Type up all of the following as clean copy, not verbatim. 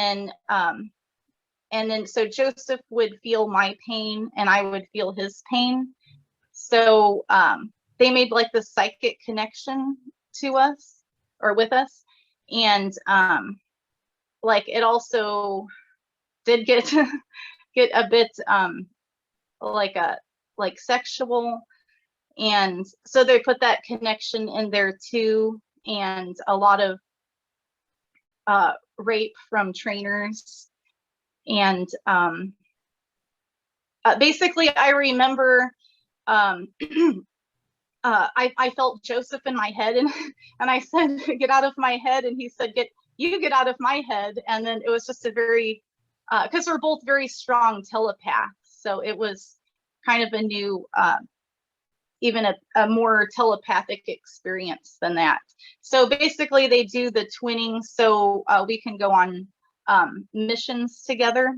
then so Joseph would feel my pain and I would feel his pain. So they made like the psychic connection to us or with us. And like it also did get a bit like sexual. And so they put that connection in there too. And a lot of rape from trainers. And basically I remember I felt Joseph in my head, and I said, get out of my head. And he said, get out of my head. And then it was just a very, because we're both very strong telepaths. So it was kind of a new, even a more telepathic experience than that. So basically they do the twinning so we can go on missions together.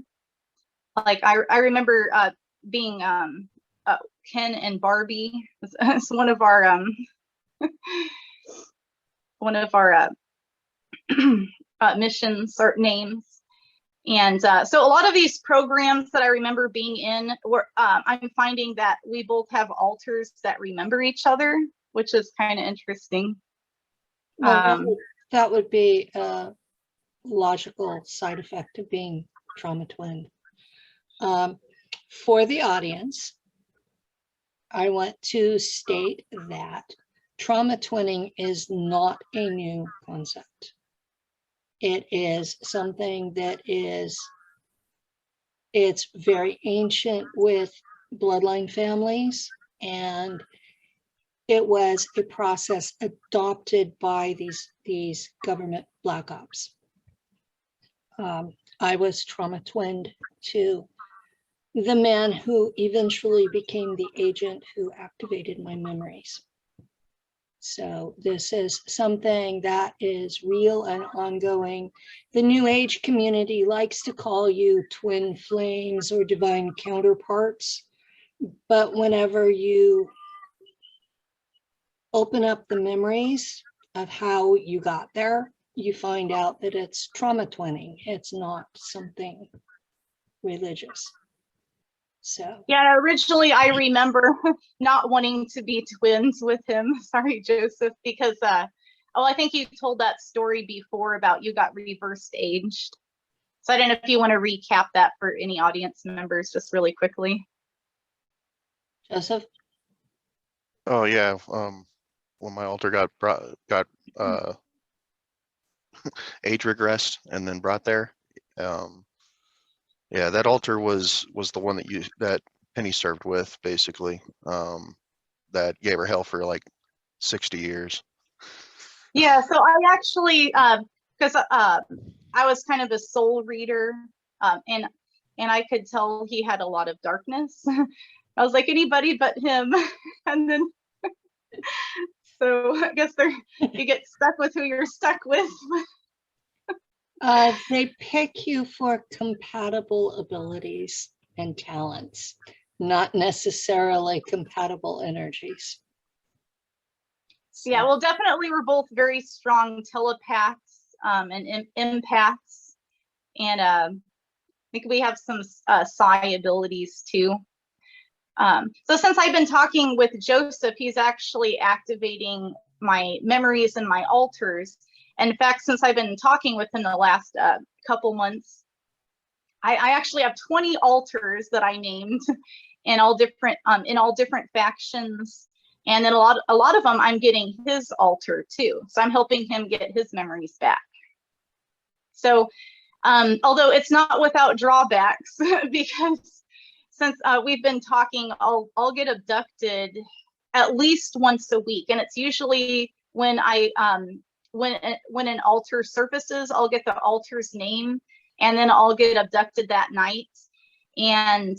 Like I remember being Ken and Barbie as one of our missions or names. And so a lot of these programs that I remember being in were I'm finding that we both have alters that remember each other, which is kind of interesting. Well, that would be a logical side effect of being trauma twinned. For the audience, I want to state that trauma twinning is not a new concept. It is something that it's very ancient with bloodline families, and it was a process adopted by these government black ops. I was trauma twinned to the man who eventually became the agent who activated my memories. So this is something that is real and ongoing. The New Age community likes to call you twin flames or divine counterparts, but whenever you open up the memories of how you got there, you find out that it's trauma twinning. It's not something religious. So yeah, originally I remember not wanting to be twins with him. Sorry, Joseph, because I think you told that story before about you got reversed aged. So I don't know if you want to recap that for any audience members just really quickly. Joseph? Oh yeah, when my alter got age regressed and then brought there. Yeah, that altar was the one that Penny served with, basically. That gave her hell for like 60 years. Yeah, so I actually, because I was kind of a soul reader, and I could tell he had a lot of darkness. I was like, anybody but him. And then, so I guess you get stuck with who you're stuck with. They pick you for compatible abilities and talents, not necessarily compatible energies. So. Yeah, well, definitely we're both very strong telepaths and empaths. And I think we have some psi abilities too. So since I've been talking with Joseph, he's actually activating my memories and my alters. And in fact, since I've been talking with him the last couple months, I actually have 20 alters that I named in all different factions. And then a lot of them, I'm getting his alter too. So I'm helping him get his memories back. So although it's not without drawbacks, because since we've been talking, I'll get abducted at least once a week. And it's usually when when an altar surfaces, I'll get the altar's name, and then I'll get abducted that night. And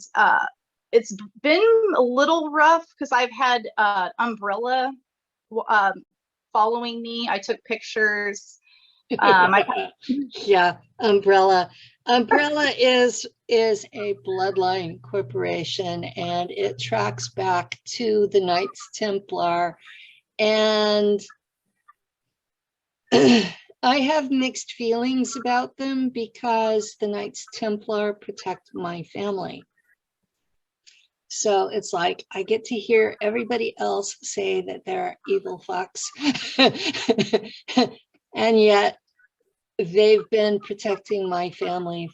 it's been a little rough because I've had Umbrella following me. I took pictures. Yeah, Umbrella. Umbrella is a bloodline corporation, and it tracks back to the Knights Templar. And I have mixed feelings about them because the Knights Templar protect my family. So it's like I get to hear everybody else say that they're evil fucks. And yet they've been protecting my family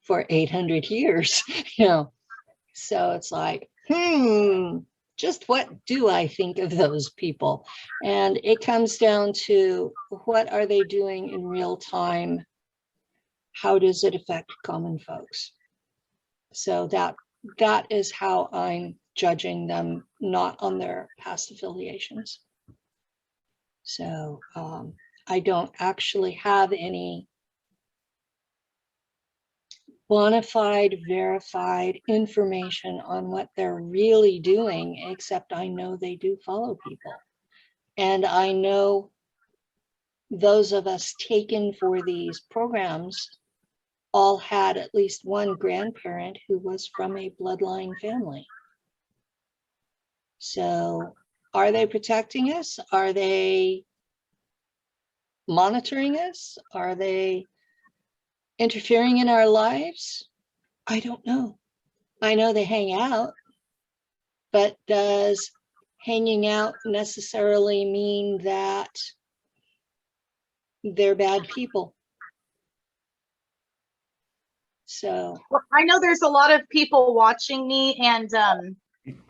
for 800 years, you know. So it's like, just what do I think of those people? And it comes down to what are they doing in real time? How does it affect common folks? So that is how I'm judging them, not on their past affiliations. So I don't actually have any bona fide, verified information on what they're really doing, except I know they do follow people. And I know those of us taken for these programs all had at least one grandparent who was from a bloodline family. So are they protecting us? Are they monitoring us? Are they interfering in our lives? I don't know. I know they hang out, but does hanging out necessarily mean that they're bad people? So Well, I know there's a lot of people watching me, and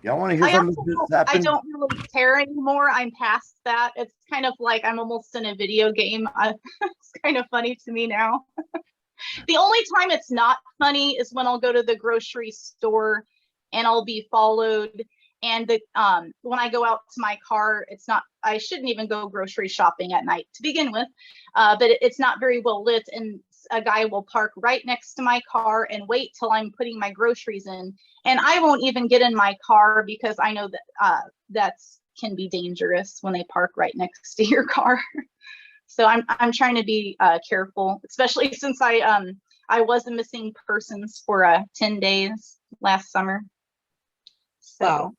Y'all want to hear I something also that just I happened? don't really care anymore. I'm past that. It's kind of like I'm almost in a video game. It's kind of funny to me now. The only time it's not funny is when I'll go to the grocery store and I'll be followed. And when I go out to my car, it's not, I shouldn't even go grocery shopping at night to begin with, but it's not very well lit, and a guy will park right next to my car and wait till I'm putting my groceries in. And I won't even get in my car because I know that that's can be dangerous when they park right next to your car. So I'm trying to be careful, especially since I was a missing persons for 10 days last summer. So.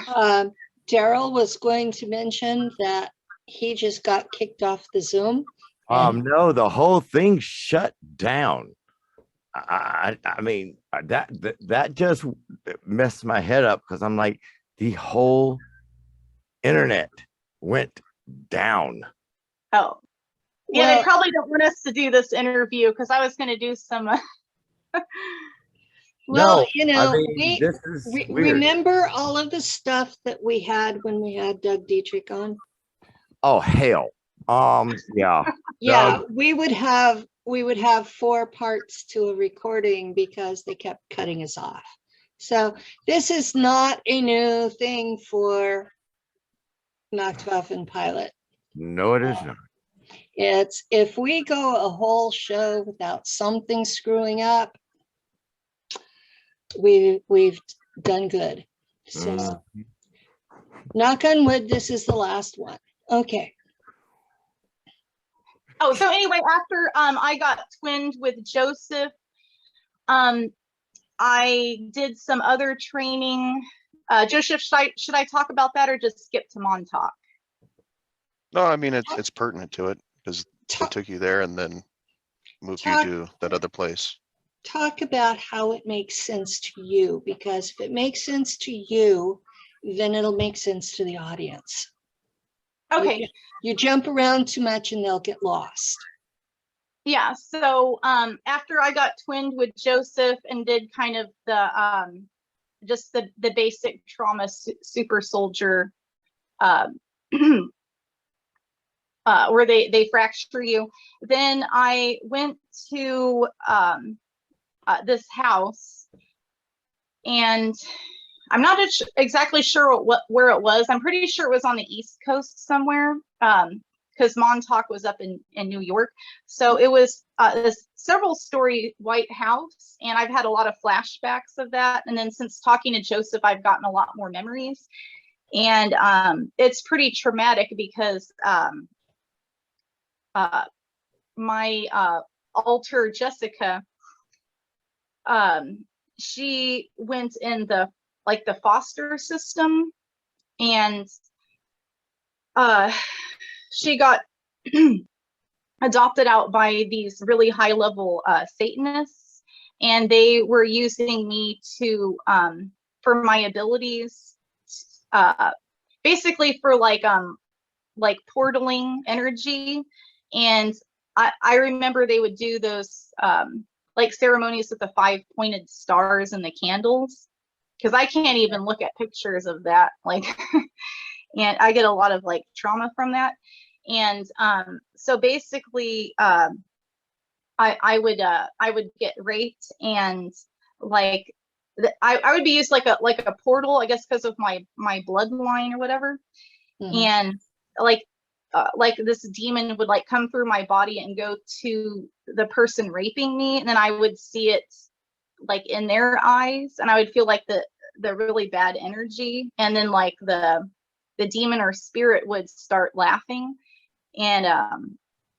wow. Daryl was going to mention that he just got kicked off the Zoom. No, the whole thing shut down. I mean, that just messed my head up, because I'm like, the whole internet went down. Oh, yeah, Well, they probably don't want us to do this interview because I was going to do some. well, No, you know, I mean, this is weird. remember all of the stuff that we had when we had Doug Dietrich on? Oh, hell. Yeah. Yeah, Doug. we would have 4 parts to a recording because they kept cutting us off. So this is not a new thing for Nacht Waffen pilot. No, it is not. It's if we go a whole show without something screwing up, we've done good. So knock on wood, this is the last one. Okay. Oh, so anyway, after I got twinned with Joseph, I did some other training. Joseph, should I talk about that or just skip to Montauk? No, I mean, it's pertinent to it because they took you there and then moved you to that other place. Talk about how it makes sense to you, because if it makes sense to you, then it'll make sense to the audience. Okay. You jump around too much and they'll get lost. Yeah, so after I got twinned with Joseph and did kind of the just the basic trauma super soldier where they fracture you, then I went to this house, and I'm not exactly sure where it was. I'm pretty sure it was on the East Coast somewhere, because Montauk was up in New York. So it was this several-story white house, and I've had a lot of flashbacks of that. And then since talking to Joseph, I've gotten a lot more memories. And it's pretty traumatic because my alter Jessica, she went in the foster system, and she got adopted out by these really high level Satanists, and they were using me to for my abilities, basically for like portaling energy. And I remember they would do those like ceremonies with the 5 pointed stars and the candles, because I can't even look at pictures of that, like and I get a lot of like trauma from that. And so basically I would get raped, and like I would be used like a portal, I guess, because of my bloodline or whatever. And like this demon would like come through my body and go to the person raping me, and then I would see it like in their eyes, and I would feel like the really bad energy, and then like the demon or spirit would start laughing. And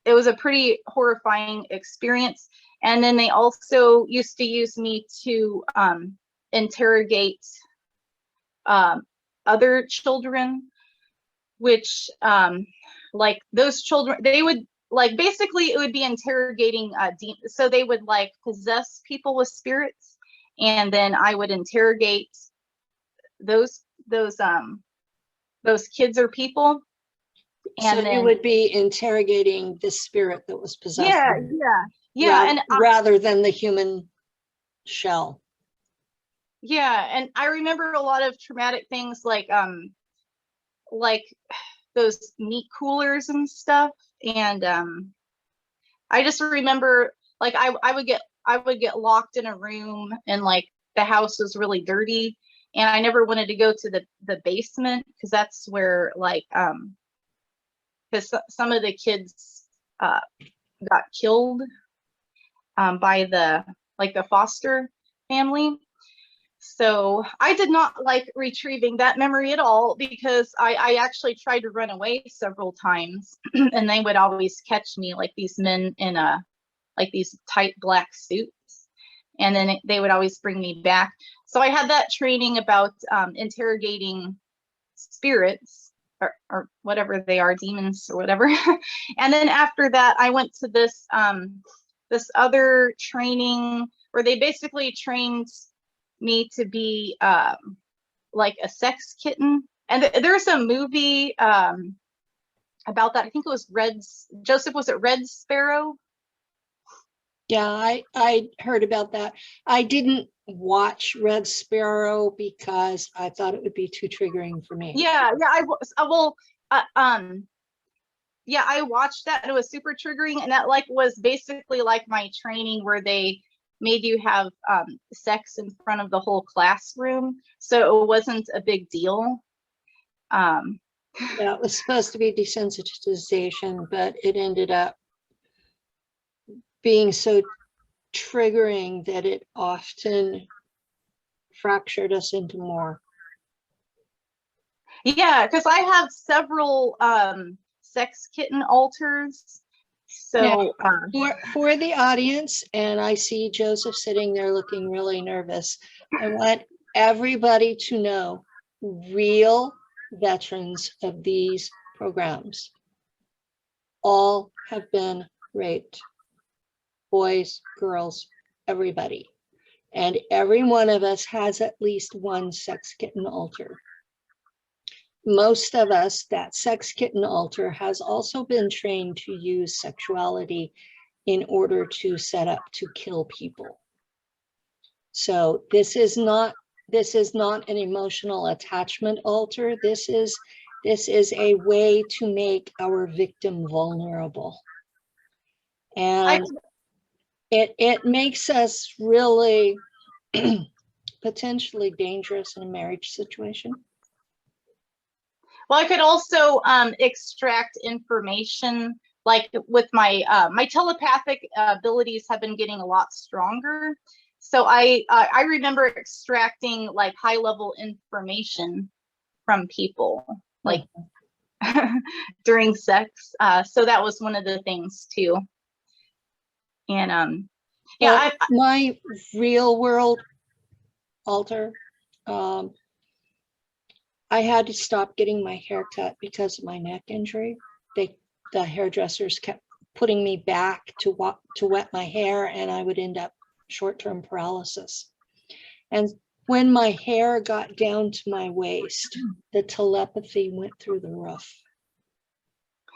it was a pretty horrifying experience. And then they also used to use me to interrogate other children, which like those children, they would like, basically it would be interrogating so they would like possess people with spirits, and then I would interrogate those kids or people. And so then you would be interrogating the spirit that was possessed. Yeah. And rather than the human shell. yeah, and I remember a lot of traumatic things, like those meat coolers and stuff. And I just remember like I would get locked in a room, and like the house was really dirty, and I never wanted to go to the basement, because that's where like because some of the kids got killed by the foster family. So I did not like retrieving that memory at all, because I actually tried to run away several times and they would always catch me, like these men in like these tight black suits, and then they would always bring me back. So I had that training about interrogating spirits, or whatever they are, demons or whatever. And then after that, I went to this this other training where they basically trained me to be like a sex kitten. And there's a movie about that. I think it was Joseph, was it Red Sparrow? Yeah, I heard about that. I didn't watch Red Sparrow because I thought it would be too triggering for me. Yeah, I watched that, and it was super triggering. And that like was basically like my training, where they made you have sex in front of the whole classroom, so it wasn't a big deal. Yeah, it was supposed to be desensitization, but it ended up being so triggering that it often fractured us into more. Yeah, because I have several sex kitten altars. So For the audience, and I see Joseph sitting there looking really nervous, I want everybody to know, real veterans of these programs all have been raped. Boys, girls, everybody. And every one of us has at least one sex kitten altar. Most of us, that sex kitten altar has also been trained to use sexuality in order to set up to kill people. So this is not an emotional attachment altar. This is a way to make our victim vulnerable. And it makes us really potentially dangerous in a marriage situation. well, I could also extract information, like with my my telepathic abilities have been getting a lot stronger. So I remember extracting like high level information from people, like during sex. So that was one of the things too. And yeah, well, my real world altar, I had to stop getting my hair cut because of my neck injury. The hairdressers kept putting me back to wet my hair, and I would end up short-term paralysis. And when my hair got down to my waist, the telepathy went through the roof.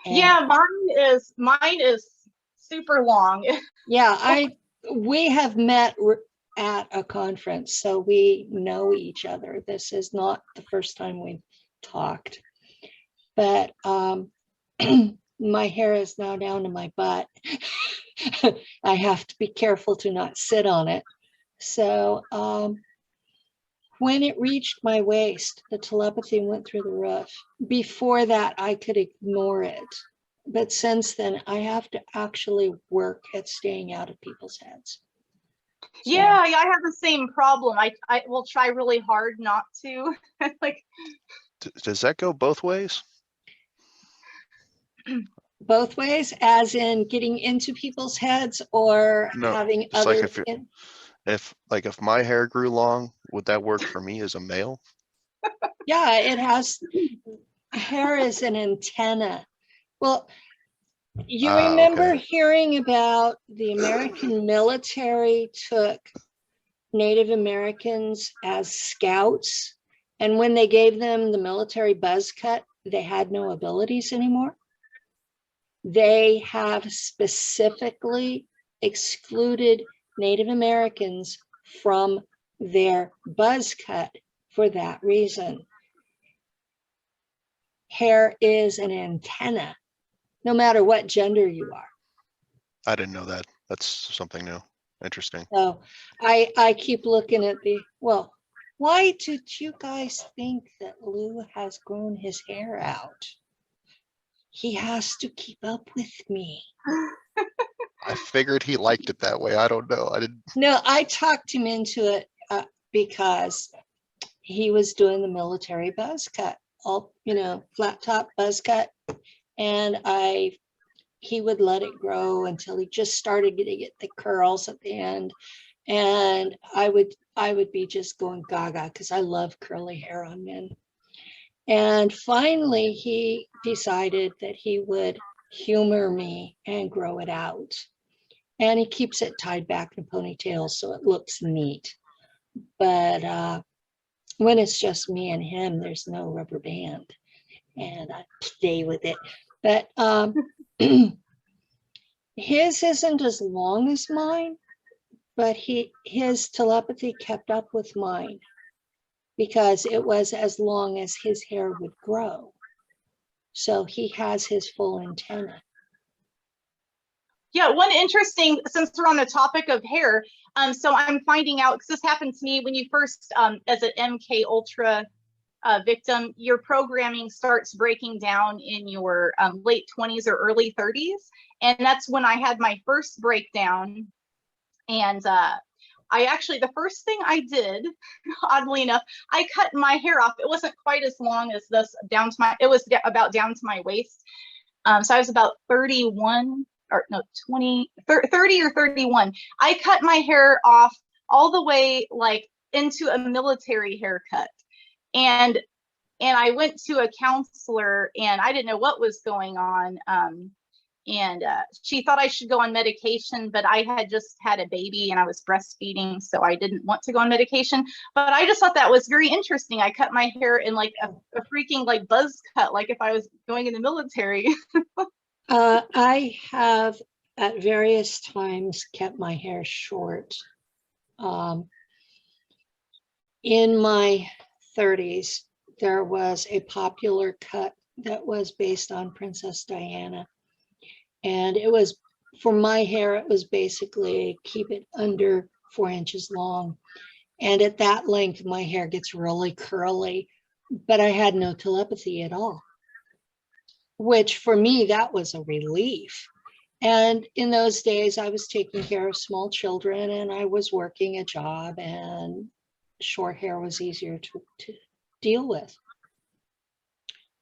And Yeah, mine is super long. yeah, we have met at a conference, so we know each other. This is not the first time we've talked, but my hair is now down to my butt. I have to be careful to not sit on it. So when it reached my waist, the telepathy went through the roof. Before that, I could ignore it. But since then, I have to actually work at staying out of people's heads. So, Yeah, I have the same problem. I will try really hard not to. Like, Does that go both ways? both ways, as in getting into people's heads or No, having it's like others in. if my hair grew long, would that work for me as a male? Yeah, it has, hair is an antenna. Well, you remember Okay. hearing about the American military took Native Americans as scouts, and when they gave them the military buzz cut, they had no abilities anymore. They have specifically excluded Native Americans from their buzz cut for that reason. Hair is an antenna, no matter what gender you are. I didn't know that. That's something new. Interesting. So I keep looking at well, why did you guys think that Lou has grown his hair out? He has to keep up with me. I figured he liked it that way. I don't know. I didn't. No, I talked him into it because he was doing the military buzz cut, all, flat top buzz cut. And he would let it grow until he just started to get the curls at the end. And I would be just going gaga because I love curly hair on men. And finally, he decided that he would humor me and grow it out. And he keeps it tied back in a ponytail so it looks neat. But when it's just me and him, there's no rubber band. And I play with it. But his isn't as long as mine, but his telepathy kept up with mine because it was as long as his hair would grow. So he has his full antenna. yeah, one interesting, since we're on the topic of hair, so I'm finding out, because this happened to me when you first, as an MK Ultra victim, your programming starts breaking down in your late 20s or early 30s. And that's when I had my first breakdown. And the first thing I did, oddly enough, I cut my hair off. It wasn't quite as long as this, it was about down to my waist. So I was about 31 or no, 30 or 31. I cut my hair off all the way like into a military haircut. And I went to a counselor and I didn't know what was going on. And she thought I should go on medication, but I had just had a baby and I was breastfeeding, so I didn't want to go on medication. But I just thought that was very interesting. I cut my hair in like a freaking like buzz cut, like if I was going in the military. I have at various times kept my hair short. In my 30s, there was a popular cut that was based on Princess Diana. And it was, for my hair, it was basically keep it under 4 inches long. And at that length, my hair gets really curly, but I had no telepathy at all, which for me, that was a relief. And in those days, I was taking care of small children and I was working a job, and short hair was easier to deal with.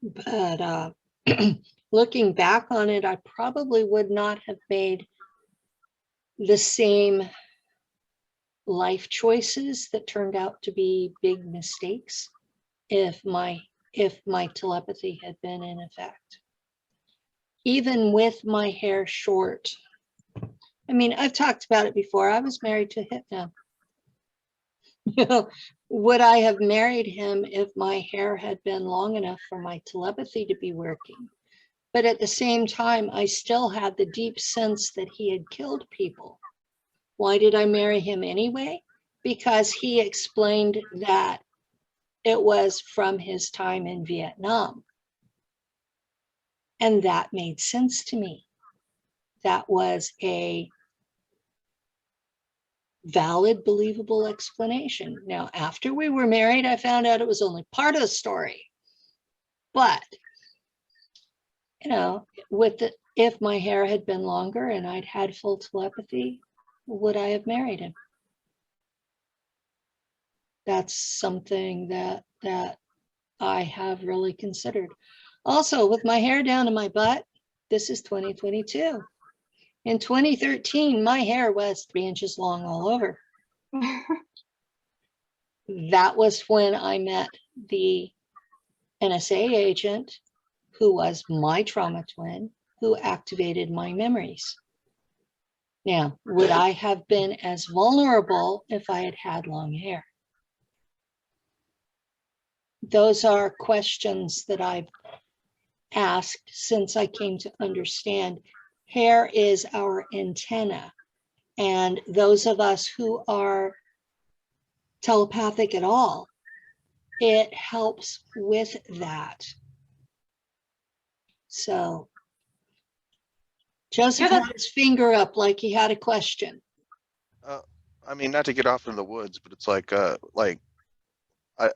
But looking back on it, I probably would not have made the same life choices that turned out to be big mistakes if my telepathy had been in effect. even with my hair short. I mean, I've talked about it before. I was married to Hypno. You know, would I have married him if my hair had been long enough for my telepathy to be working? But at the same time, I still had the deep sense that he had killed people. Why did I marry him anyway? Because he explained that it was from his time in Vietnam. And that made sense to me. That was a valid, believable explanation. Now, after we were married, I found out it was only part of the story. But, you know, if my hair had been longer and I'd had full telepathy, would I have married him? That's something that I have really considered. Also, with my hair down to my butt, this is 2022. In 2013, my hair was 3 inches long all over. That was when I met the NSA agent who was my trauma twin, who activated my memories. Now, would I have been as vulnerable if I had had long hair? Those are questions that I've asked since I came to understand hair is our antenna. And those of us who are telepathic at all, it helps with that. So Joseph had his finger up like he had a question. I mean, not to get off in the woods, but it's like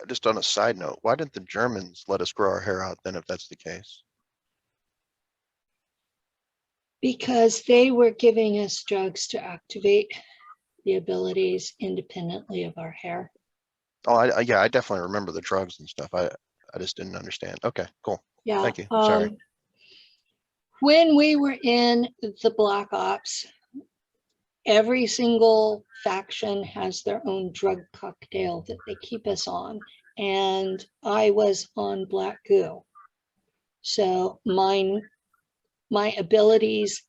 just on a side note, why didn't the Germans let us grow our hair out then if that's the case? Because they were giving us drugs to activate the abilities independently of our hair. Oh, yeah, I definitely remember the drugs and stuff. I just didn't understand. Okay, cool. Yeah. Thank you. Sorry. When we were in the Black Ops, every single faction has their own drug cocktail that they keep us on. And I was on black goo. So my abilities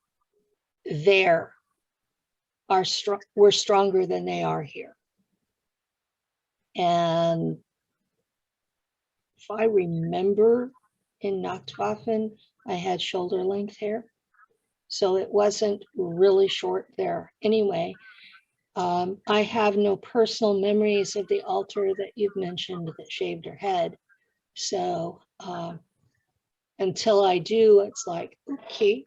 there were stronger than they are here. And if I remember, in Nachtwaffen, I had shoulder length hair. So it wasn't really short there. Anyway, I have no personal memories of the altar that you've mentioned that shaved her head. So until I do, it's like, okay,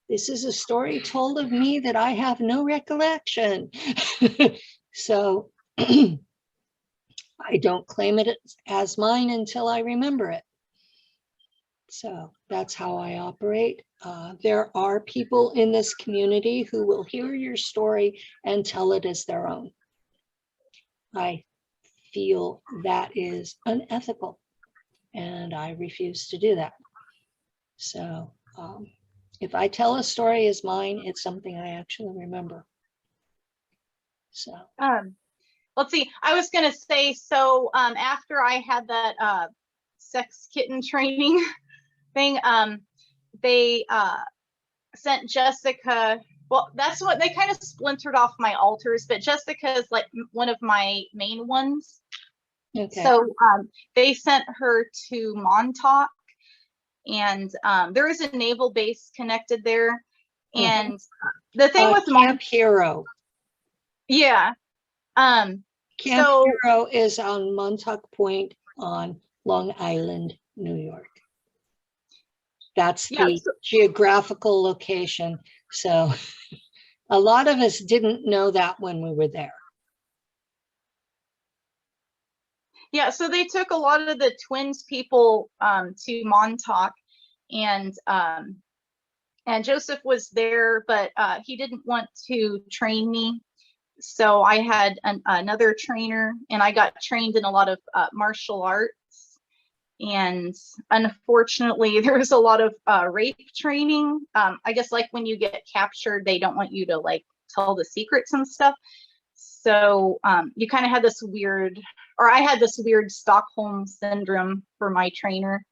this is a story told of me that I have no recollection. So I don't claim it as mine until I remember it. So that's how I operate. There are people in this community who will hear your story and tell it as their own. I feel that is unethical, and I refuse to do that. So if I tell a story as mine, it's something I actually remember. So let's see. I was gonna say, so after I had that sex kitten training thing, they sent Jessica. Well, that's what they kind of splintered off my altars, but Jessica is like one of my main ones. okay. So they sent her to Montauk, and there is a naval base connected there. And the thing with Camp Hero. yeah. Camp So, Hero is on Montauk Point on Long Island, New York. That's the geographical location. So a lot of us didn't know that when we were there. yeah, so they took a lot of the twins people to Montauk, and Joseph was there, but he didn't want to train me. So I had another trainer, and I got trained in a lot of martial arts. And unfortunately, there was a lot of rape training. I guess like when you get captured, they don't want you to like tell the secrets and stuff. So you kind of had this weird, or I had this weird Stockholm syndrome for my trainer.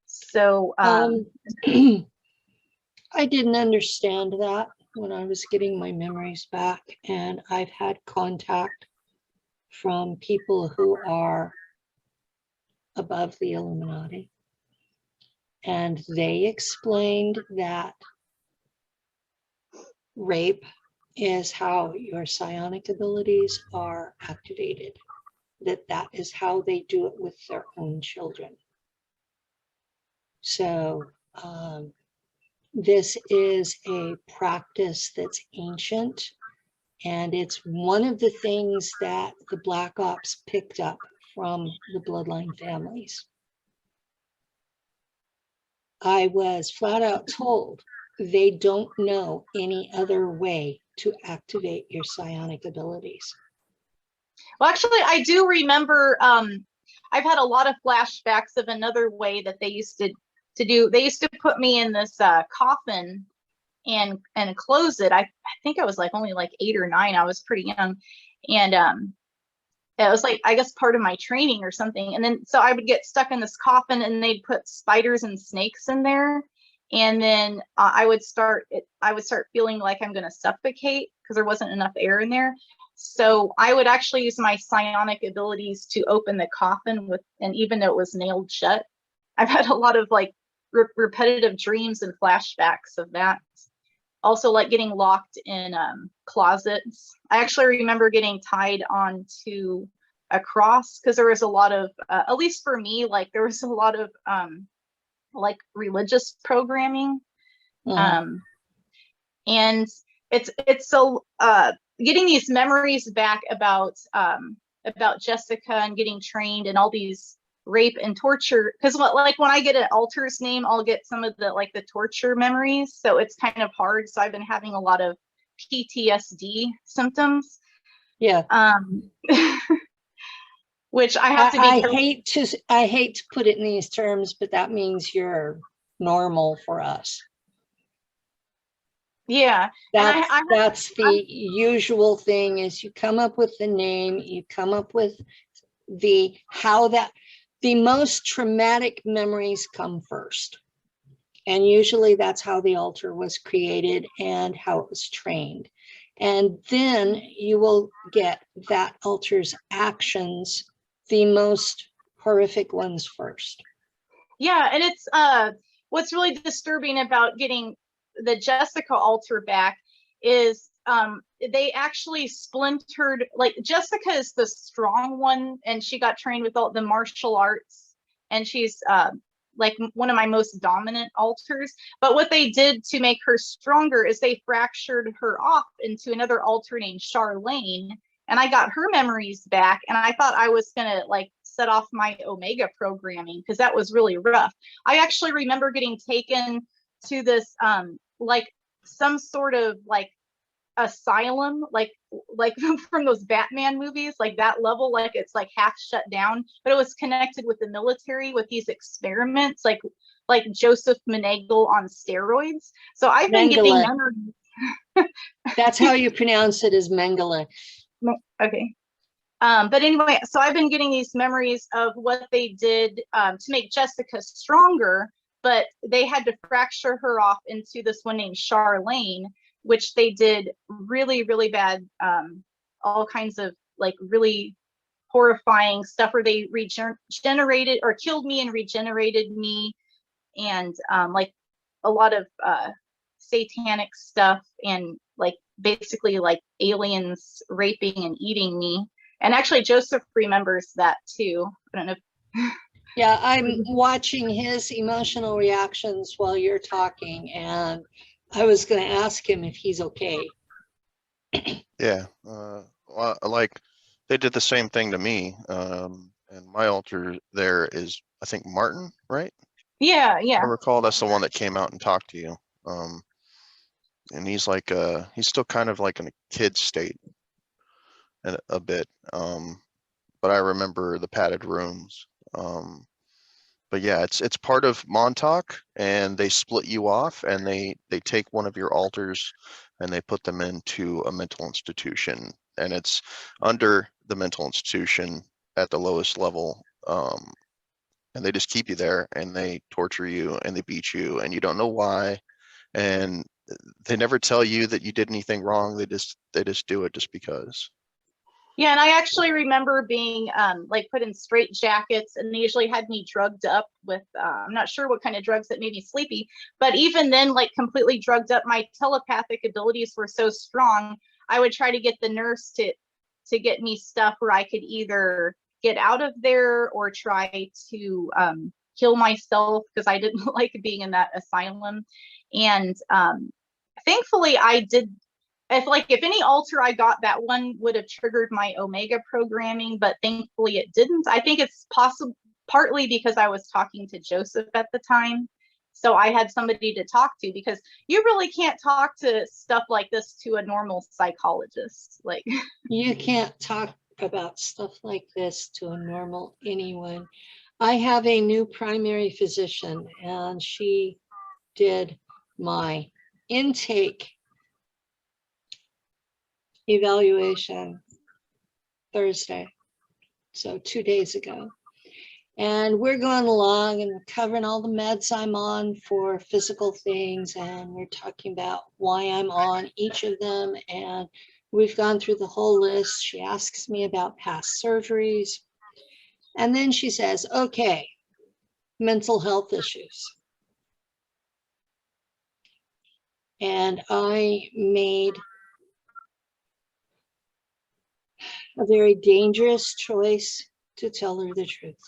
So, I didn't understand that when I was getting my memories back, and I've had contact from people who are above the Illuminati. And they explained that rape is how your psionic abilities are activated, that is how they do it with their own children. So this is a practice that's ancient, and it's one of the things that the Black Ops picked up from the bloodline families. I was flat out told they don't know any other way to activate your psionic abilities. well, actually, I do remember, I've had a lot of flashbacks of another way that they used to do. They used to put me in this coffin and close it. I think I was like only like 8 or 9. I was pretty young. And it was like, I guess, part of my training or something. And then, so I would get stuck in this coffin and they'd put spiders and snakes in there. And then I would start feeling like I'm going to suffocate because there wasn't enough air in there. So I would actually use my psionic abilities to open the coffin and even though it was nailed shut, I've had a lot of like repetitive dreams and flashbacks of that. Also, like getting locked in closets. I actually remember getting tied onto a cross because there was a lot of, at least for me, like there was a lot of like religious programming. And it's so getting these memories back about Jessica and getting trained and all these rape and torture, because like when I get an altar's name, I'll get some of the torture memories, so it's kind of hard. So I've been having a lot of PTSD symptoms, which I have to be I hate to put it in these terms, but that means you're normal for us. Yeah, that's the usual thing, is you come up with the name, you come up with the most traumatic memories come first. And usually that's how the altar was created and how it was trained. And then you will get that altar's actions, the most horrific ones first. Yeah, and it's what's really disturbing about getting the Jessica altar back is they actually splintered. Like Jessica is the strong one and she got trained with all the martial arts and she's like one of my most dominant altars. But what they did to make her stronger is they fractured her off into another altar named Charlene, and I got her memories back, and I thought I was gonna like set off my Omega programming because that was really rough. I actually remember getting taken to this like some sort of like asylum, like from those Batman movies, like that level, like it's like half shut down, but it was connected with the military with these experiments, like Joseph Meneghel on steroids. So I've been getting memories. That's how you pronounce it, is Mengele. Okay. But anyway, so I've been getting these memories of what they did to make Jessica stronger, but they had to fracture her off into this one named Charlene, which they did really, really bad, all kinds of like really horrifying stuff where they regenerated or killed me and regenerated me, and like a lot of satanic stuff, and like basically like aliens raping and eating me. And actually Joseph remembers that too. I don't know. Yeah, I'm watching his emotional reactions while you're talking, and I was going to ask him if he's okay. Yeah, like they did the same thing to me. And my altar there is, I think, Martin, right? Yeah. I recall that's the one that came out and talked to you. And he's like, he's still kind of like in a kid state a bit. But I remember the padded rooms. But yeah, it's part of Montauk, and they split you off, and they take one of your altars and they put them into a mental institution, and it's under the mental institution at the lowest level. and they just keep you there, and they torture you, and they beat you, and you don't know why, and they never tell you that you did anything wrong. They just do it just because. Yeah, and I actually remember being like put in straight jackets, and they usually had me drugged up with I'm not sure what kind of drugs that made me sleepy, but even then, like completely drugged up, my telepathic abilities were so strong. I would try to get the nurse to get me stuff where I could either get out of there or try to kill myself, because I didn't like being in that asylum. And thankfully I did. If any altar I got, that one would have triggered my Omega programming, but thankfully it didn't. I think it's possible partly because I was talking to Joseph at the time. So I had somebody to talk to, because you really can't talk to stuff like this to a normal psychologist. Like, You can't talk about stuff like this to a normal anyone. I have a new primary physician, and she did my intake evaluation Thursday, so 2 days ago. And we're going along and we're covering all the meds I'm on for physical things, and we're talking about why I'm on each of them. And we've gone through the whole list. She asks me about past surgeries. And then she says, okay, mental health issues. And I made a very dangerous choice to tell her the truth.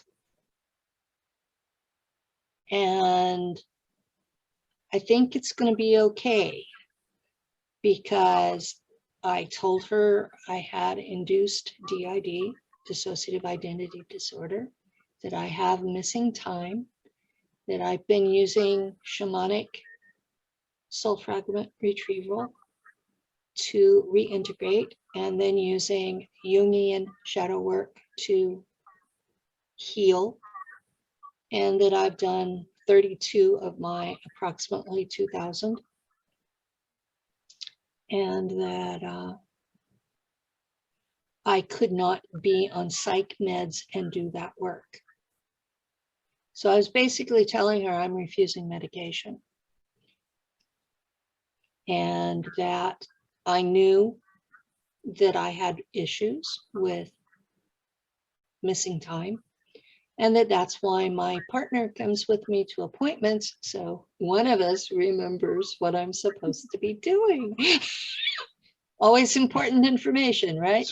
And I think it's going to be okay, because I told her I had induced DID, dissociative identity disorder, that I have missing time, that I've been using shamanic soul fragment retrieval to reintegrate, and then using Jungian shadow work to heal, and that I've done 32 of my approximately 2,000, and that I could not be on psych meds and do that work. So I was basically telling her I'm refusing medication, and that I knew that I had issues with missing time, and that's why my partner comes with me to appointments, so one of us remembers what I'm supposed to be doing. Always important information, right?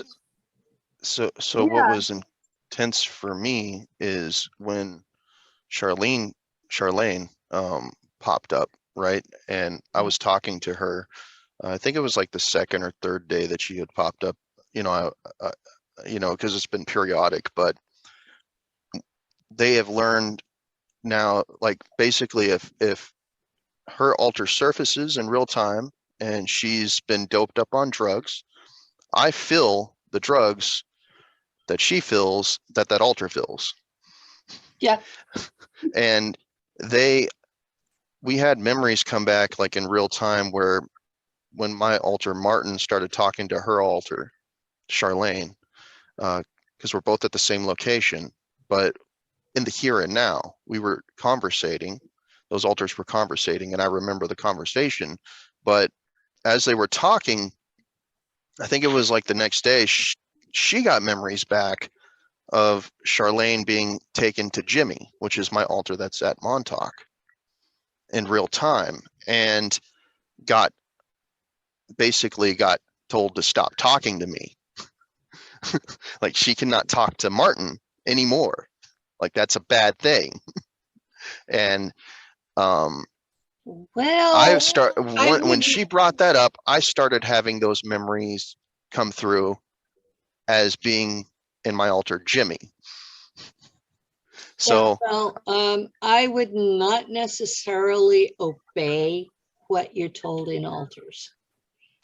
So Yeah. what was intense for me is when Charlene popped up, right? And I was talking to her. I think it was like the second or third day that she had popped up. You know, because it's been periodic, but they have learned now, like basically if her altar surfaces in real time and she's been doped up on drugs, I fill the drugs that she feels that altar feels. Yeah. And we had memories come back like in real time, where when my altar Martin started talking to her altar Charlene, because we're both at the same location, but in the here and now we were conversating, those altars were conversating, and I remember the conversation. But as they were talking, I think it was like the next day, she got memories back of Charlene being taken to Jimmy, which is my altar that's at Montauk, in real time, and basically got told to stop talking to me. Like, she cannot talk to Martin anymore. Like, that's a bad thing. And Well, when she brought that up, I started having those memories come through as being in my altar Jimmy. So yeah, well, I would not necessarily obey what you're told in altars.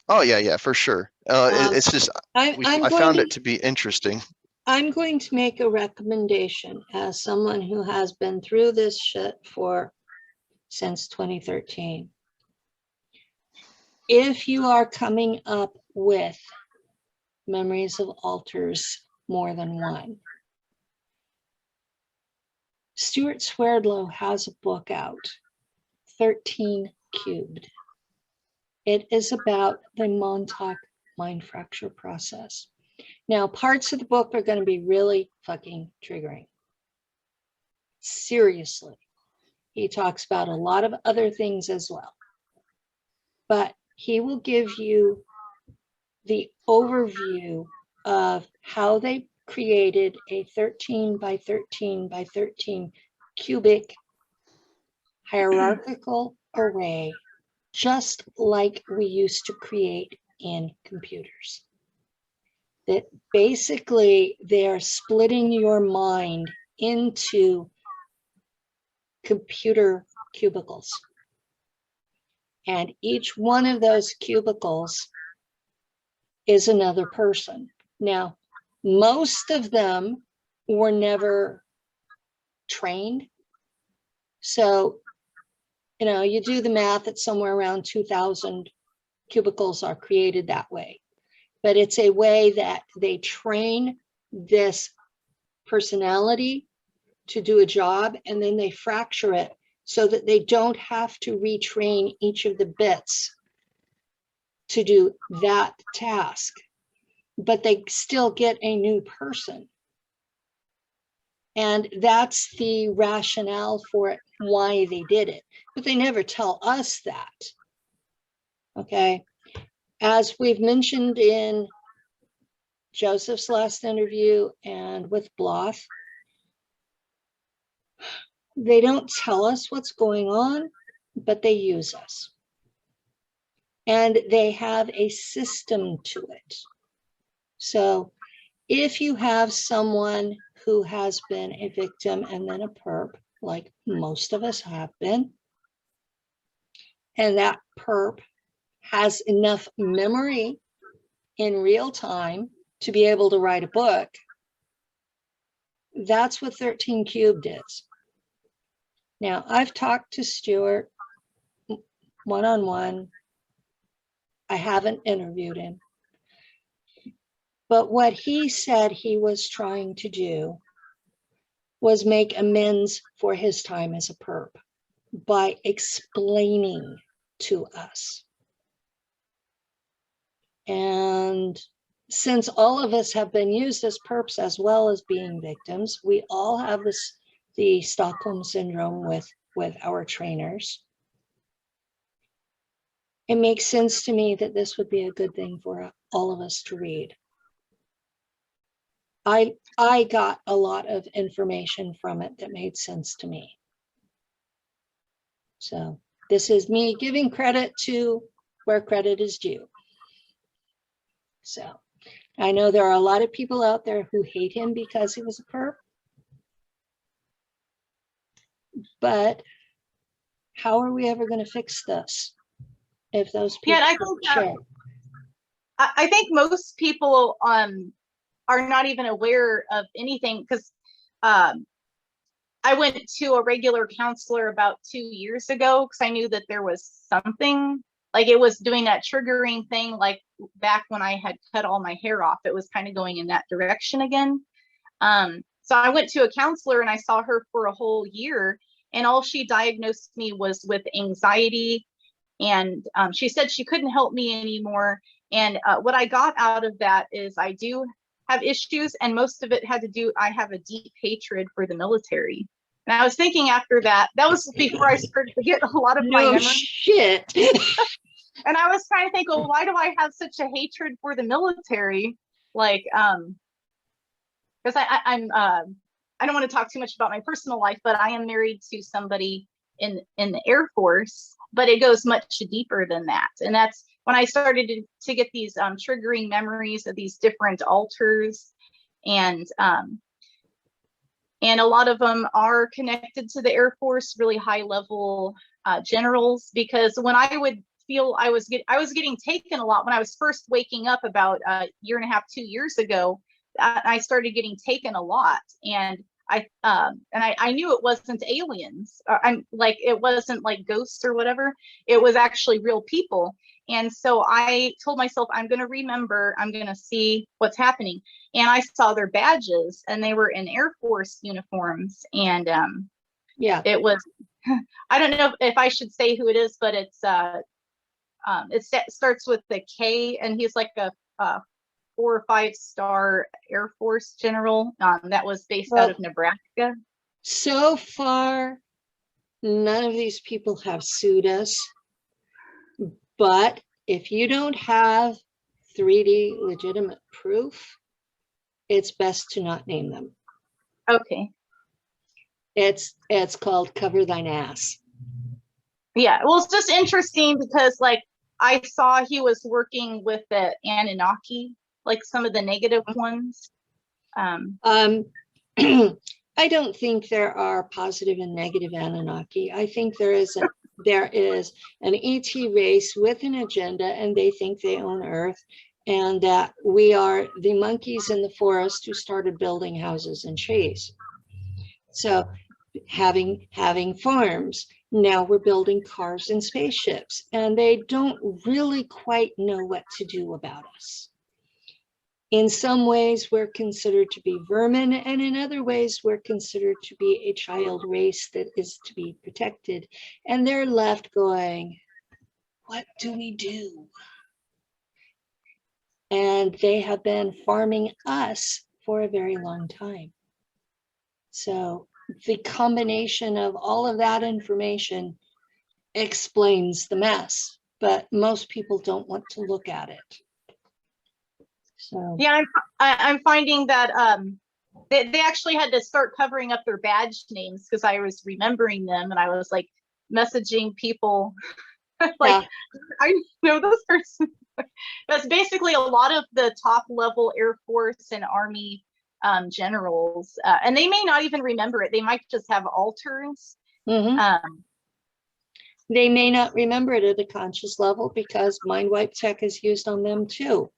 oh yeah, for sure. It's just I found it to be interesting. I'm going to make a recommendation as someone who has been through this shit since 2013. If you are coming up with memories of altars more than one, Stuart Swerdlow has a book out, 13 Cubed. It is about the Montauk mind fracture process. Now, parts of the book are going to be really fucking triggering. Seriously. He talks about a lot of other things as well. But he will give you the overview of how they created a 13 by 13 by 13 cubic hierarchical array, just like we used to create in computers. That basically they're splitting your mind into computer cubicles. And each one of those cubicles is another person. Now, most of them were never trained. So, you know, you do the math, it's somewhere around 2,000 cubicles are created that way. But it's a way that they train this personality to do a job, and then they fracture it so that they don't have to retrain each of the bits to do that task, but they still get a new person. And that's the rationale for it, why they did it. But they never tell us that. Okay. As we've mentioned in Joseph's last interview and with Bloth, they don't tell us what's going on, but they use us. And they have a system to it. So if you have someone who has been a victim and then a perp, like most of us have been, and that perp has enough memory in real time to be able to write a book, that's what 13 Cubed is. Now, I've talked to Stuart one-on-one. I haven't interviewed him. But what he said he was trying to do was make amends for his time as a perp by explaining to us. And since all of us have been used as perps as well as being victims, we all have the Stockholm syndrome with our trainers. It makes sense to me that this would be a good thing for all of us to read. I got a lot of information from it that made sense to me. So this is me giving credit to where credit is due. So I know there are a lot of people out there who hate him because he was a perp. But how are we ever going to fix this if those people Yeah, don't share? I think most people are not even aware of anything, because I went to a regular counselor about 2 years ago because I knew that there was something, like it was doing that triggering thing, like back when I had cut all my hair off, it was kind of going in that direction again. So I went to a counselor and I saw her for a whole year, and all she diagnosed me was with anxiety. And she said she couldn't help me anymore. And what I got out of that is I do have issues, and most of it had to do, I have a deep hatred for the military. And I was thinking after that, that was before I started to get a lot of my memories. Shit. And I was trying to think, well, why do I have such a hatred for the military? Like, because I don't want to talk too much about my personal life, but I am married to somebody in the Air Force, but it goes much deeper than that. And that's when I started to get these triggering memories of these different altars, and a lot of them are connected to the Air Force, really high level generals, because when I would feel I was getting taken a lot when I was first waking up about a year and a half, 2 years ago, I started getting taken a lot. And I knew it wasn't aliens. I'm like, it wasn't like ghosts or whatever. It was actually real people. And so I told myself, I'm going to remember, I'm going to see what's happening. And I saw their badges, and they were in Air Force uniforms. And Yeah. it was, I don't know if I should say who it is, but it starts with the K, and he's like a 4 or 5 star Air Force general that was based out of Nebraska. So far, none of these people have sued us. But if you don't have 3D legitimate proof, it's best to not name them. Okay. It's called cover thine ass. Yeah, well, it's just interesting because like I saw he was working with the Anunnaki, like some of the negative ones. I don't think there are positive and negative Anunnaki. I think there is an ET race with an agenda, and they think they own Earth, and that we are the monkeys in the forest who started building houses and trees. So having farms, now we're building cars and spaceships, and they don't really quite know what to do about us. In some ways, we're considered to be vermin, and in other ways, we're considered to be a child race that is to be protected. And they're left going, what do we do? And they have been farming us for a very long time. So the combination of all of that information explains the mess, but most people don't want to look at it. So Yeah, I'm finding that they actually had to start covering up their badge names because I was remembering them, and I was like messaging people like, yeah. I know this person. That's basically a lot of the top level Air Force and Army generals, and they may not even remember it. They might just have alters. Mm-hmm. They may not remember it at a conscious level because mind wipe tech is used on them too.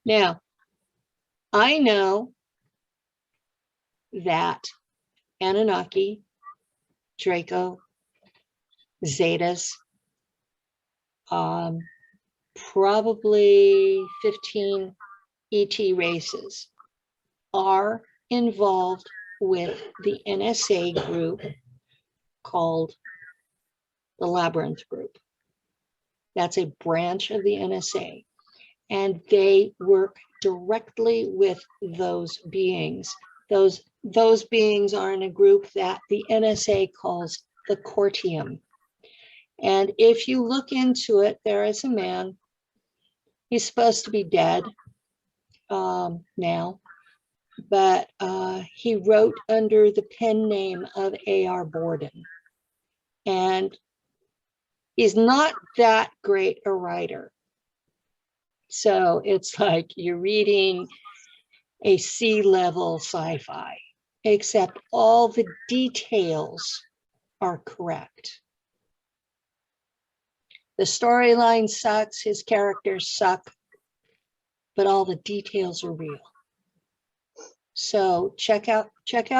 Now, I know that Anunnaki, Draco, Zetas, probably 15 ET races are involved with the NSA group called the Labyrinth Group. That's a branch of the NSA. And they work directly with those beings. Those beings are in a group that the NSA calls the Cortium. And if you look into it, there is a man. He's supposed to be dead now, but he wrote under the pen name of A.R. Warden. And he's not that great a writer. So it's like you're reading a C-level sci-fi, except all the details are correct. The storyline sucks, his characters suck, but all the details are real. So check out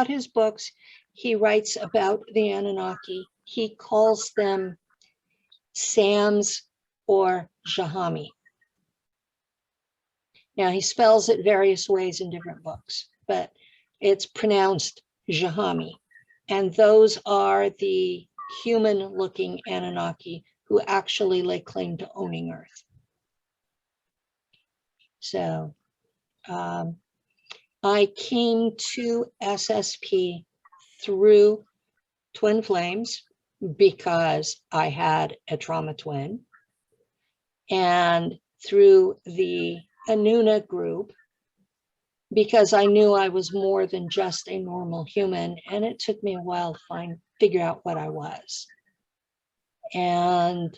his books. He writes about the Anunnaki. He calls them Sams or Jahami. Now, he spells it various ways in different books, but it's pronounced Jahami. And those are the human-looking Anunnaki who actually lay claim to owning Earth. So I came to SSP through Twin Flames because I had a trauma twin, and through the Anuna group because I knew I was more than just a normal human, and it took me a while to figure out what I was. And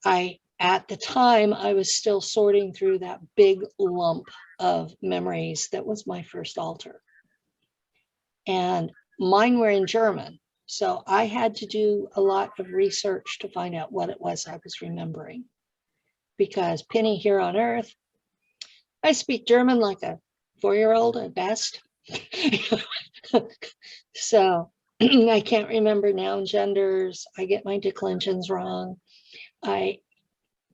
at the time, I was still sorting through that big lump of memories that was my first altar. And mine were in German, so I had to do a lot of research to find out what it was I was remembering. Because Penny here on Earth, I speak German like a 4-year-old at best. So I can't remember noun genders. I get my declensions wrong. I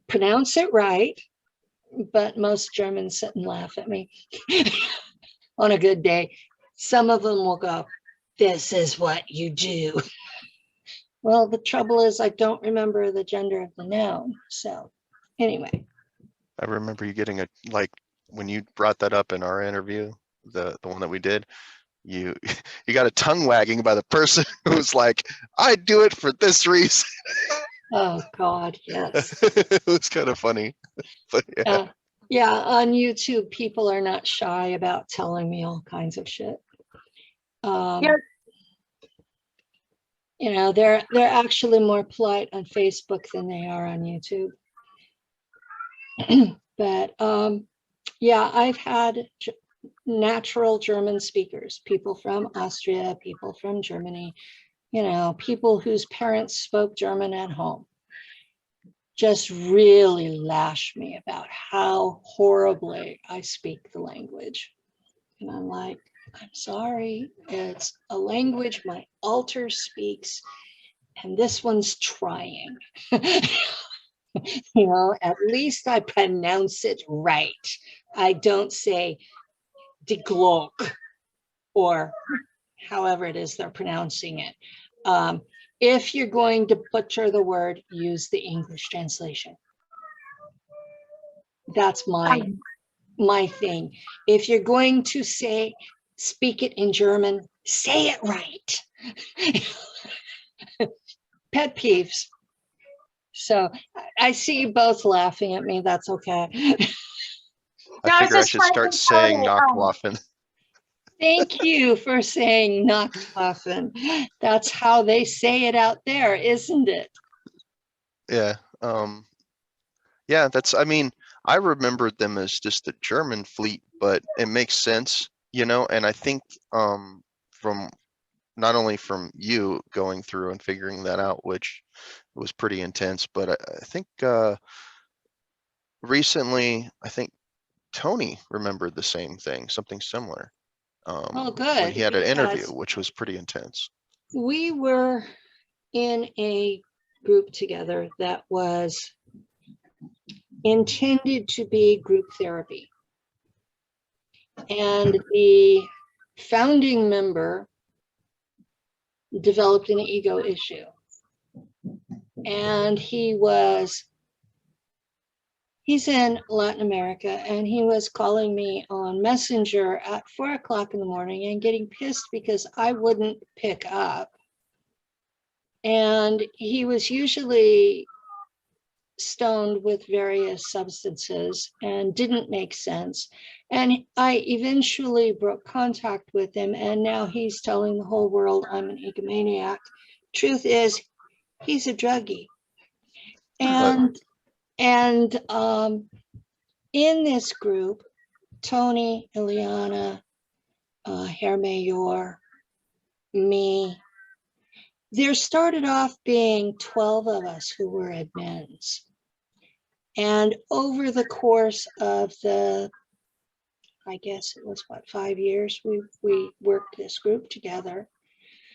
pronounce it right, but most Germans sit and laugh at me on a good day. Some of them will go, "This is what you do." Well, the trouble is I don't remember the gender of the noun. So anyway. I remember you getting like, when you brought that up in our interview, the one that we did, you you got a tongue wagging by the person who was like, "I do it for this reason." Oh God, yes. It was kind of funny, but yeah. Yeah, on YouTube, people are not shy about telling me all kinds of shit. Yeah. You know, they're actually more polite on Facebook than they are on YouTube. But yeah, I've had natural German speakers, people from Austria, people from Germany, you know, people whose parents spoke German at home, just really lash me about how horribly I speak the language. And I'm like, I'm sorry, it's a language my altar speaks, and this one's trying. You know, at least I pronounce it right. I don't say die Glock or however it is they're pronouncing it. If you're going to butcher the word, use the English translation. That's my thing. If you're going to speak it in German, say it right. Pet peeves. So I see you both laughing at me. That's okay. I figure I should start saying Nachtwaffen. Thank you for saying Nachtwaffen. That's how they say it out there, isn't it? Yeah. Yeah, I mean, I remembered them as just the German fleet, but it makes sense, you know, and I think from not only from you going through and figuring that out, which was pretty intense, but I think recently, I think Tony remembered the same thing, something similar. Oh, good. When he had an interview, because which was pretty intense. we were in a group together that was intended to be group therapy. And the founding member developed an ego issue. And he's in Latin America, and he was calling me on Messenger at 4 o'clock in the morning and getting pissed because I wouldn't pick up. And he was usually stoned with various substances and didn't make sense. And I eventually broke contact with him, and now he's telling the whole world I'm an egomaniac. Truth is, he's a druggie. And in this group, Tony, Ileana, Herr Mayor, me, there started off being 12 of us who were admins. And over the course of I guess it was 5 years, we worked this group together.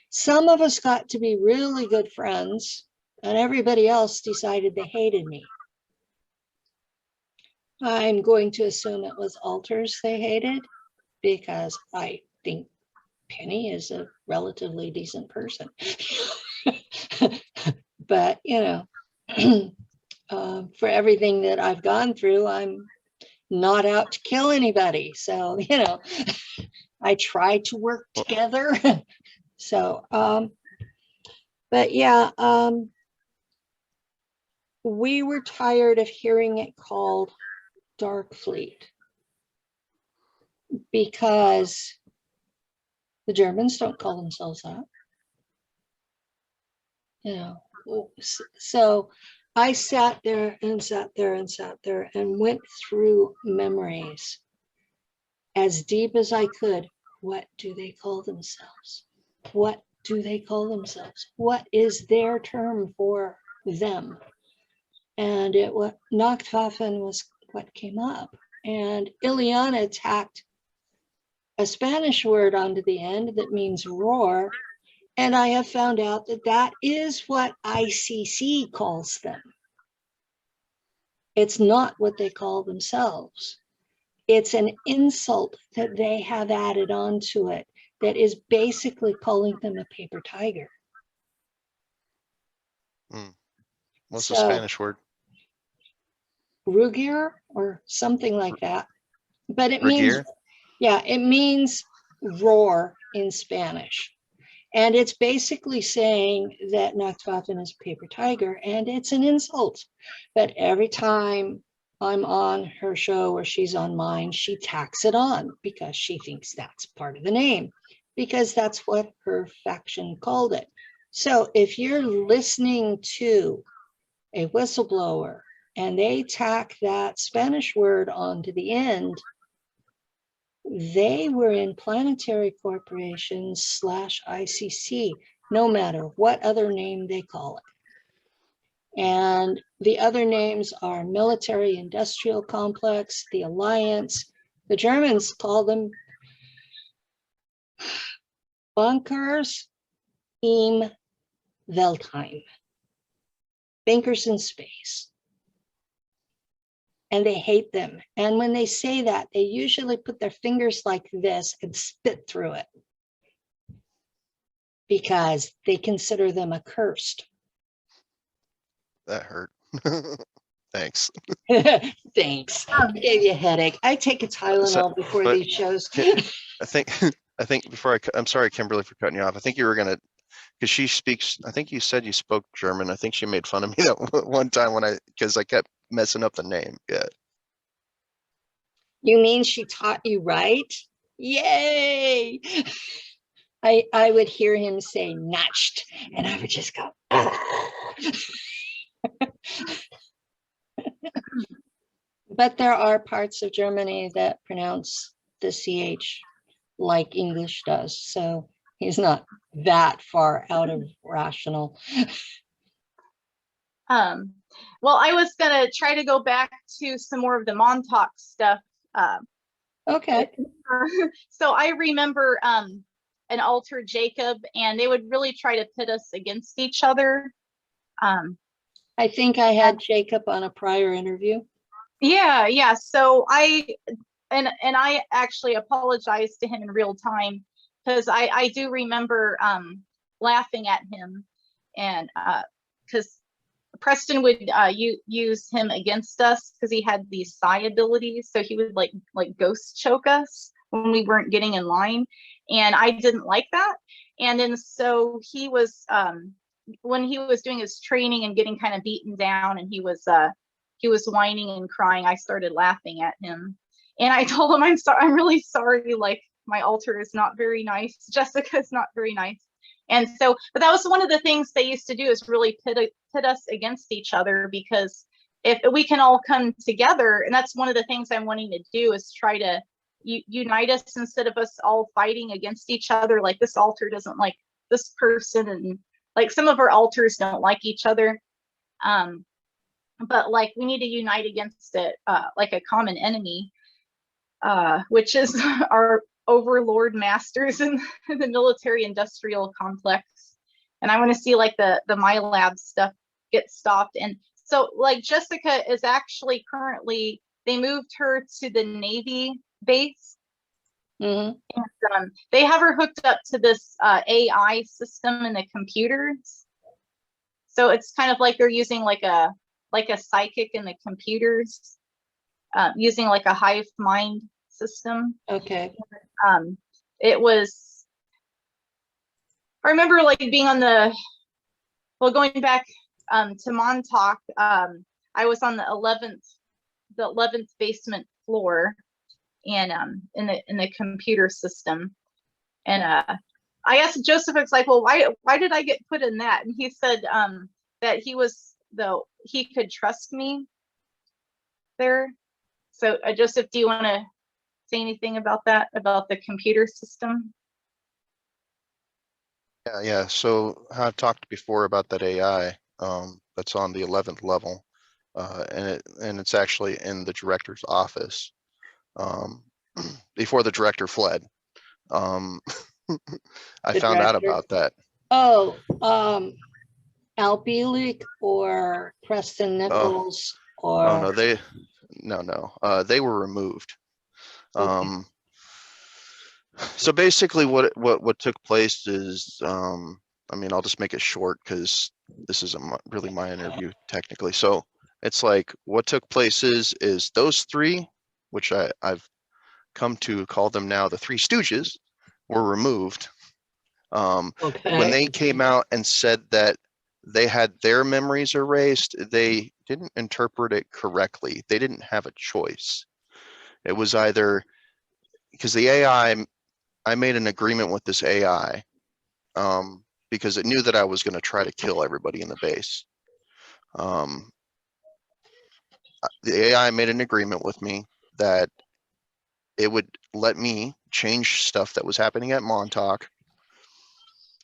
Some of us got to be really good friends, and everybody else decided they hated me. I'm going to assume it was altars they hated, because I think Penny is a relatively decent person. But, you know, for everything that I've gone through, I'm not out to kill anybody. So, you know, I try to work together. So, but yeah, we were tired of hearing it called Dark Fleet, because the Germans don't call themselves that. You know, so I sat there and went through memories as deep as I could. What do they call themselves? What do they call themselves? What is their term for them? And Nachtwaffen was what came up. And Ileana tacked a Spanish word onto the end that means roar. And I have found out that that is what ICC calls them. It's not what they call themselves. It's an insult that they have added onto it that is basically calling them a paper tiger. What's So, the Spanish word? Krueger or something like that. But it means, Regier? yeah, it means roar in Spanish. And it's basically saying that Nacht Waffen is a paper tiger, and it's an insult. But every time I'm on her show or she's on mine, she tacks it on because she thinks that's part of the name, because that's what her faction called it. So if you're listening to a whistleblower and they tack that Spanish word onto the end, they were in Planetary Corporations / ICC, no matter what other name they call it. And the other names are Military Industrial Complex, the Alliance. The Germans call them Bunkers im Weltheim, bankers in space. And they hate them. And when they say that, they usually put their fingers like this and spit through it because they consider them accursed. That hurt. Thanks. Thanks. I gave you a headache. I take a Tylenol before but- these shows. I think before I'm sorry, Kimberly, for cutting you off. I think you were gonna, because she speaks, I think you said you spoke German. I think she made fun of me that one time because I kept messing up the name. Yeah. You mean she taught you right? Yay! I would hear him say Nacht, and I would just go, But there are parts of Germany that pronounce the CH like English does. So he's not that far out of rational. Well, I was gonna try to go back to some more of the Montauk stuff. Okay. So I remember an alter Jacob, and they would really try to pit us against each other. I think I had Jacob on a prior interview. Yeah. So I actually apologized to him in real time, because I do remember laughing at him, and because Preston would use him against us because he had these psi abilities. So he would like ghost choke us when we weren't getting in line, and I didn't like that. And then so he was when he was doing his training and getting kind of beaten down, and he was whining and crying, I started laughing at him, and I told him, I'm really sorry, like my alter is not very nice, Jessica is not very nice. And so, but that was one of the things they used to do, is really pit us against each other, because if we can all come together, and that's one of the things I'm wanting to do, is try to unite us instead of us all fighting against each other. Like this alter doesn't like this person, and like some of our alters don't like each other. But like we need to unite against it, like a common enemy, which is our overlord masters in the military industrial complex. And I want to see like the Milab stuff get stopped. And so like Jessica is actually currently, they moved her to the Navy base. Mm-hmm. And they have her hooked up to this AI system in the computers. So it's kind of like they're using like a psychic in the computers, using like a hive mind system. Okay. It was, I remember like being on going back to Montauk, I was on the 11th basement floor, and in the computer system. And I asked Joseph, it's like, well, why did I get put in that? And he said that he could trust me there. So Joseph, do you want to say anything about that, about the computer system? Yeah. So I talked before about that AI that's on the 11th level, and it's actually in the director's office before the director fled. I found out about that. Oh, Al Bielik or Preston Nichols Oh, no, or? they were removed. Okay. So basically what took place is, I mean, I'll just make it short because this isn't really my interview technically. So it's like what took place is those three, which I've come to call them now the Three Stooges, were removed. When Okay. they came out and said that they had their memories erased, they didn't interpret it correctly. They didn't have a choice. It was either because the AI, I made an agreement with this AI because it knew that I was going to try to kill everybody in the base. The AI made an agreement with me that it would let me change stuff that was happening at Montauk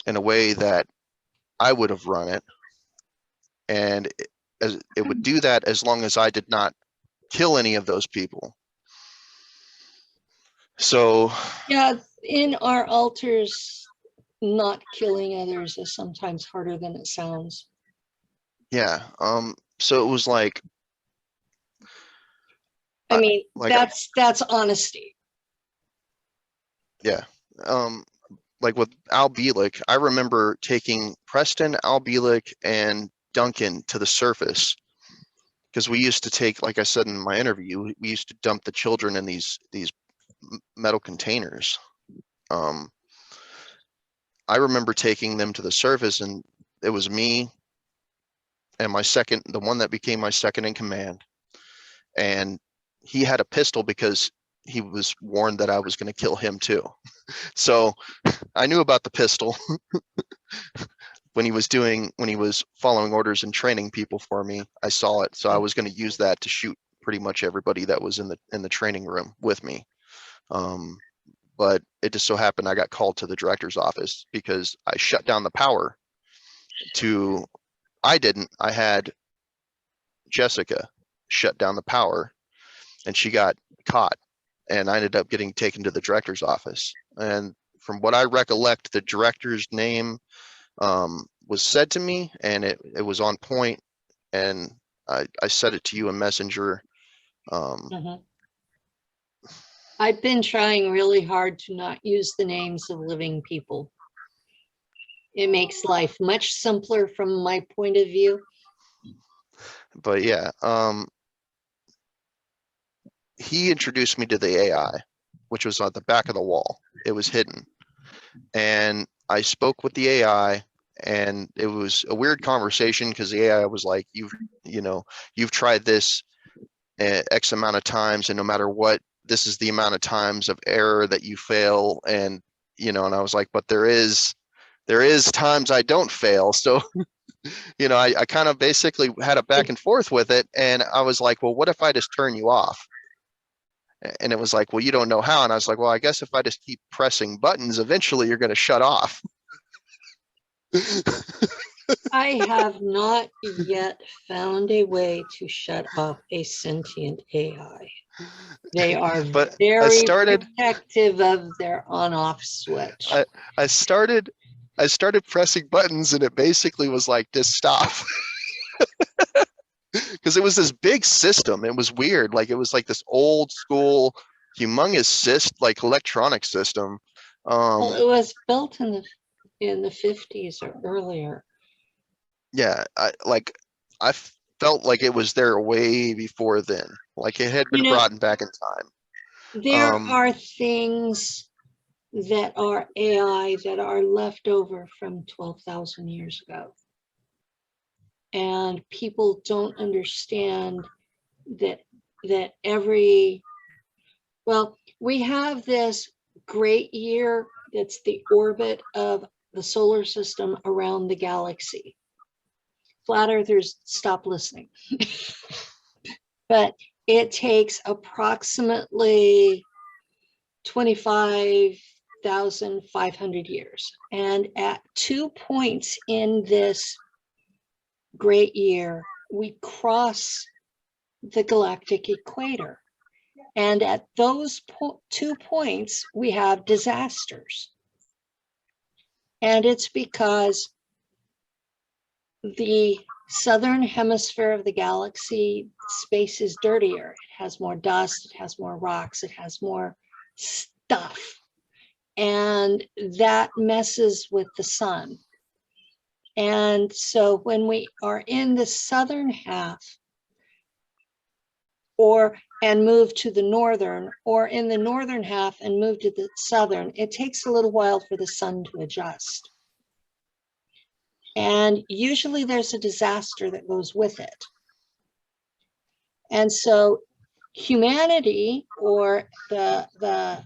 in a way that I would have run it. And it would do that as long as I did not kill any of those people. So Yeah, in our altars, not killing others is sometimes harder than it sounds. yeah, so it was like, I mean, like that's honesty. yeah, like with Al Bielik, I remember taking Preston, Al Bielik, and Duncan to the surface because we used to take, like I said in my interview, we used to dump the children in these metal containers. I remember taking them to the surface, and it was me and the one that became my second in command, and he had a pistol because he was warned that I was going to kill him too. So I knew about the pistol when he was following orders and training people for me. I saw it, so I was going to use that to shoot pretty much everybody that was in the training room with me. But it just so happened I got called to the director's office because I shut down the power I had Jessica shut down the power, and she got caught, and I ended up getting taken to the director's office. And from what I recollect, the director's name was said to me, and it was on point, and I said it to you in Messenger. I've been trying really hard to not use the names of living people. It makes life much simpler from my point of view. But yeah, he introduced me to the AI, which was on the back of the wall. It was hidden. And I spoke with the AI, and it was a weird conversation because the AI was like, you've tried this X amount of times, and no matter what, this is the amount of times of error that you fail. And, and I was like, but there is times I don't fail. So, I kind of basically had a back and forth with it. And I was like, well, what if I just turn you off? And it was like, well, you don't know how. And I was like, well, I guess if I just keep pressing buttons, eventually you're going to shut off. I have not yet found a way to shut off a sentient AI. They are But very protective of their on-off switch. I started pressing buttons, and it basically was like, just stop. Because it was this big system. It was weird. Like, it was like this old school, humongous like electronic system. Well, it was built in the 50s or earlier. Yeah, I felt like it was there way before then. Like it had been brought back in time. There are things that are AI that are left over from 12,000 years ago. And people don't understand that we have this great year that's the orbit of the solar system around the galaxy. Flat earthers, stop listening. But it takes approximately 25,500 years. And at 2 points in this great year, we cross the galactic equator. And at those 2 points, we have disasters. And it's because the southern hemisphere of the galaxy, space is dirtier. It has more dust, it has more rocks, it has more stuff. And that messes with the sun. And so when we are in the southern half, and move to the northern, or in the northern half and move to the southern, it takes a little while for the sun to adjust. And usually there's a disaster that goes with it. And so humanity, or the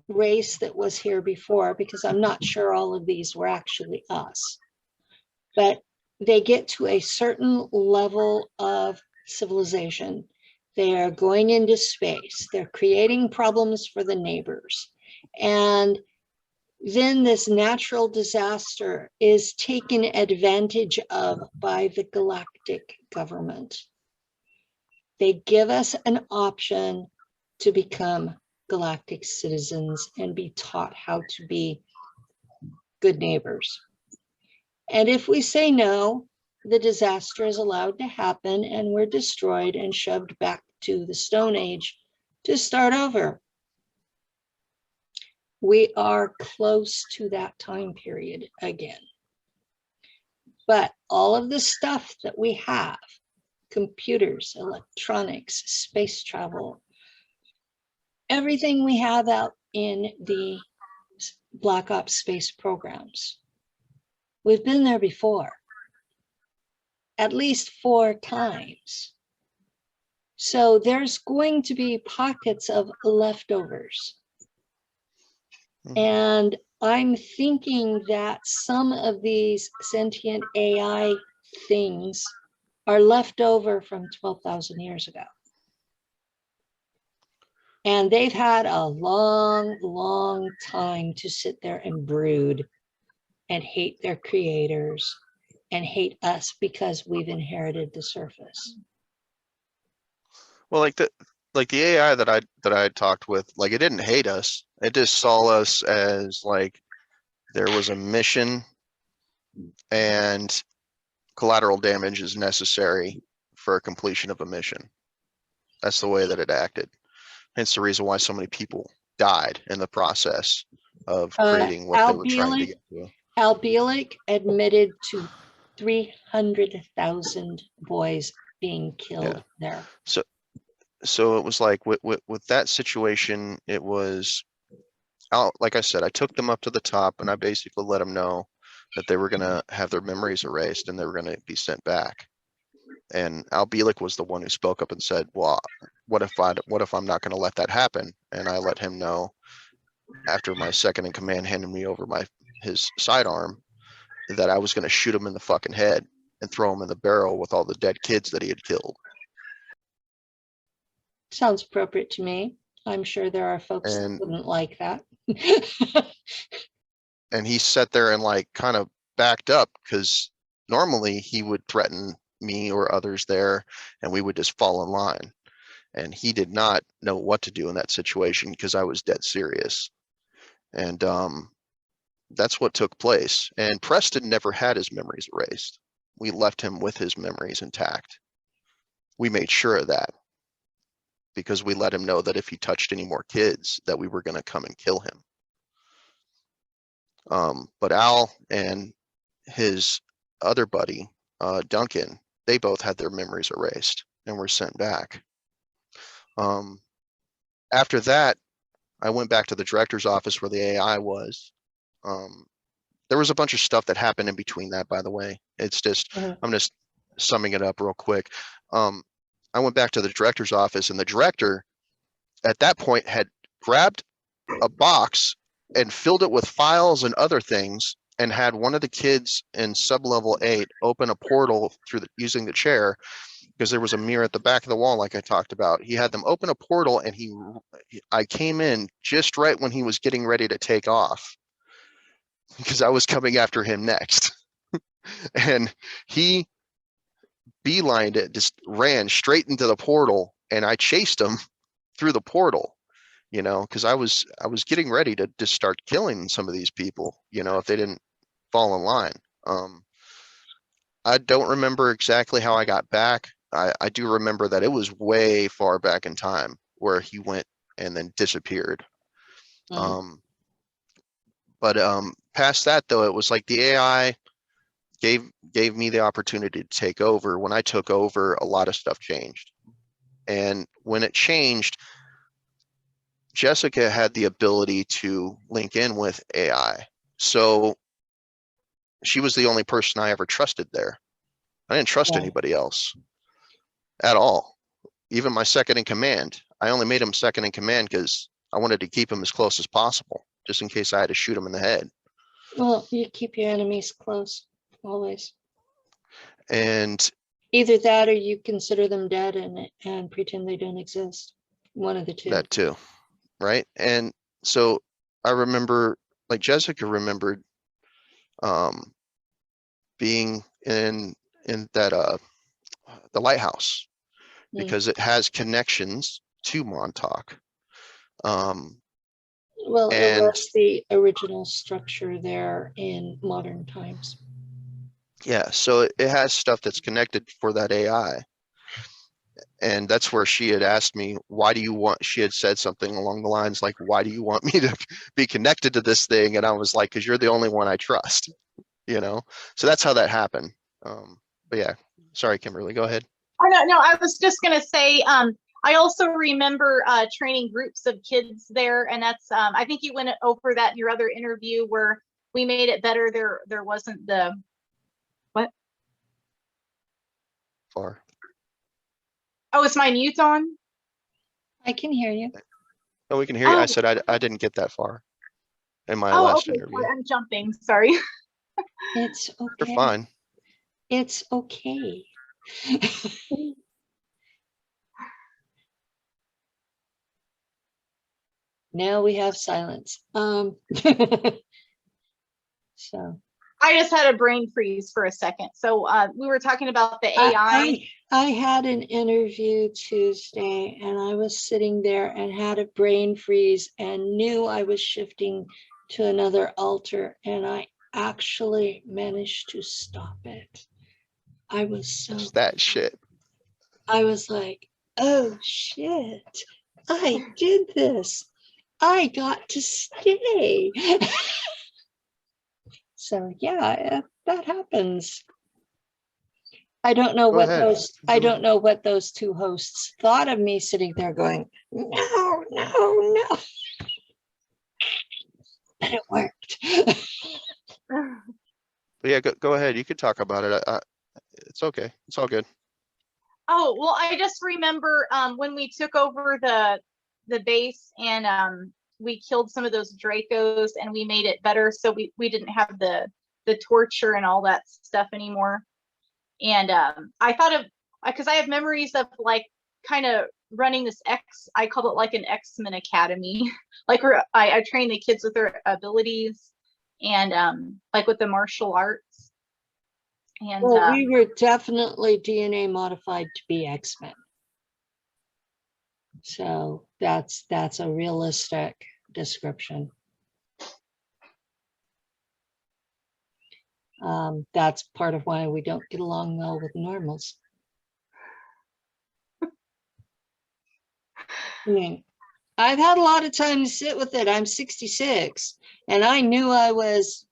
race that was here before, because I'm not sure all of these were actually us, but they get to a certain level of civilization. They are going into space. They're creating problems for the neighbors. And then this natural disaster is taken advantage of by the galactic government. They give us an option to become galactic citizens and be taught how to be good neighbors. And if we say no, the disaster is allowed to happen and we're destroyed and shoved back to the Stone Age to start over. We are close to that time period again. But all of the stuff that we have, computers, electronics, space travel, everything we have out in the Black Ops space programs, we've been there before, at least 4 times. So there's going to be pockets of leftovers. And I'm thinking that some of these sentient AI things are left over from 12,000 years ago. And they've had a long, long time to sit there and brood and hate their creators and hate us because we've inherited the surface. Well, like the AI that I talked with, like, it didn't hate us. It just saw us as like there was a mission and collateral damage is necessary for completion of a mission. That's the way that it acted. Hence the reason why so many people died in the process of creating what they were trying to get to. Al Bielek admitted to 300,000 boys being killed there. So it was like with that situation, it was, like I said, I took them up to the top and I basically let them know that they were going to have their memories erased and they were going to be sent back. And Al Bielek was the one who spoke up and said, well, what if I'm not going to let that happen? And I let him know after my second in command handed me over his sidearm that I was going to shoot him in the fucking head and throw him in the barrel with all the dead kids that he had killed. Sounds appropriate to me. I'm sure there are folks that wouldn't like that. And he sat there and like kind of backed up, because normally he would threaten me or others there and we would just fall in line. And he did not know what to do in that situation because I was dead serious. And that's what took place. And Preston never had his memories erased. We left him with his memories intact. We made sure of that because we let him know that if he touched any more kids, that we were going to come and kill him. But Al and his other buddy, Duncan, they both had their memories erased and were sent back. After that, I went back to the director's office where the AI was. There was a bunch of stuff that happened in between that, by the way. It's just, I'm just summing it up real quick. I went back to the director's office and the director at that point had grabbed a box and filled it with files and other things and had one of the kids in sub-level 8 open a portal through using the chair, because there was a mirror at the back of the wall like I talked about. He had them open a portal and I came in just right when he was getting ready to take off because I was coming after him next. And he beelined it, just ran straight into the portal, and I chased him through the portal, you know, because I was getting ready to just start killing some of these people, you know, if they didn't fall in line. I don't remember exactly how I got back. I do remember that it was way far back in time where he went and then disappeared. Mm. But past that though, it was like the AI gave me the opportunity to take over. When I took over, a lot of stuff changed. And when it changed, Jessica had the ability to link in with AI. So she was the only person I ever trusted there. I didn't trust Right. anybody else at all. Even my second in command, I only made him second in command because I wanted to keep him as close as possible, just in case I had to shoot him in the head. Well, you keep your enemies close, always. And Either that or you consider them dead and pretend they don't exist. One of the two. that too, right? And so I remember, like Jessica remembered being in that the lighthouse because it has connections to Montauk. Well, it And was the original structure there in modern times. yeah, so it has stuff that's connected for that AI. And that's where she had asked me, why do you want, she had said something along the lines like, why do you want me to be connected to this thing? And I was like, because you're the only one I trust, you know? So that's how that happened. But yeah, sorry, Kimberly, go ahead. Oh, no, I was just gonna say, I also remember training groups of kids there, and that's I think you went over that in your other interview where we made it better. There wasn't the what? Far. Oh, is my mute on? I can hear you. Oh, we can hear you. I Oh. said I didn't get that far in my Oh, last okay. interview. I'm jumping. Sorry. It's okay. You're fine. It's okay. Now we have silence. So I just had a brain freeze for a second. So we were talking about the AI. I had an interview Tuesday and I was sitting there and had a brain freeze and knew I was shifting to another altar, and I actually managed to stop it. I was so, It's that shit. I was like, oh shit, I did this. I got to stay. So yeah, that happens. I don't know Go what ahead. those two hosts thought of me sitting there going, no, no, no. But it worked. But yeah, go ahead. You could talk about it. It's okay. It's all good. Oh, well, I just remember when we took over the base and we killed some of those Dracos and we made it better, so we didn't have the torture and all that stuff anymore. And I thought of, because I have memories of like kind of running this I called it like an X-Men Academy, like where I trained the kids with their abilities and like with the martial arts. And Well, we were definitely DNA modified to be X-Men. So that's a realistic description. That's part of why we don't get along well with normals. I mean, I've had a lot of time to sit with it. I'm 66 and I knew I was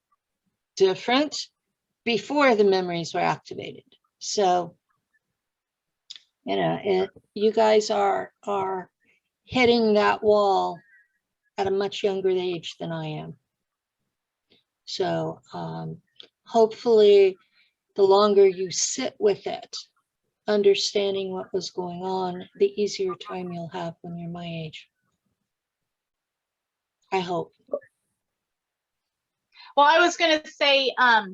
different before the memories were activated. So, you know, you guys are hitting that wall at a much younger age than I am. So hopefully the longer you sit with it, understanding what was going on, the easier time you'll have when you're my age. I hope. well, I was gonna say, I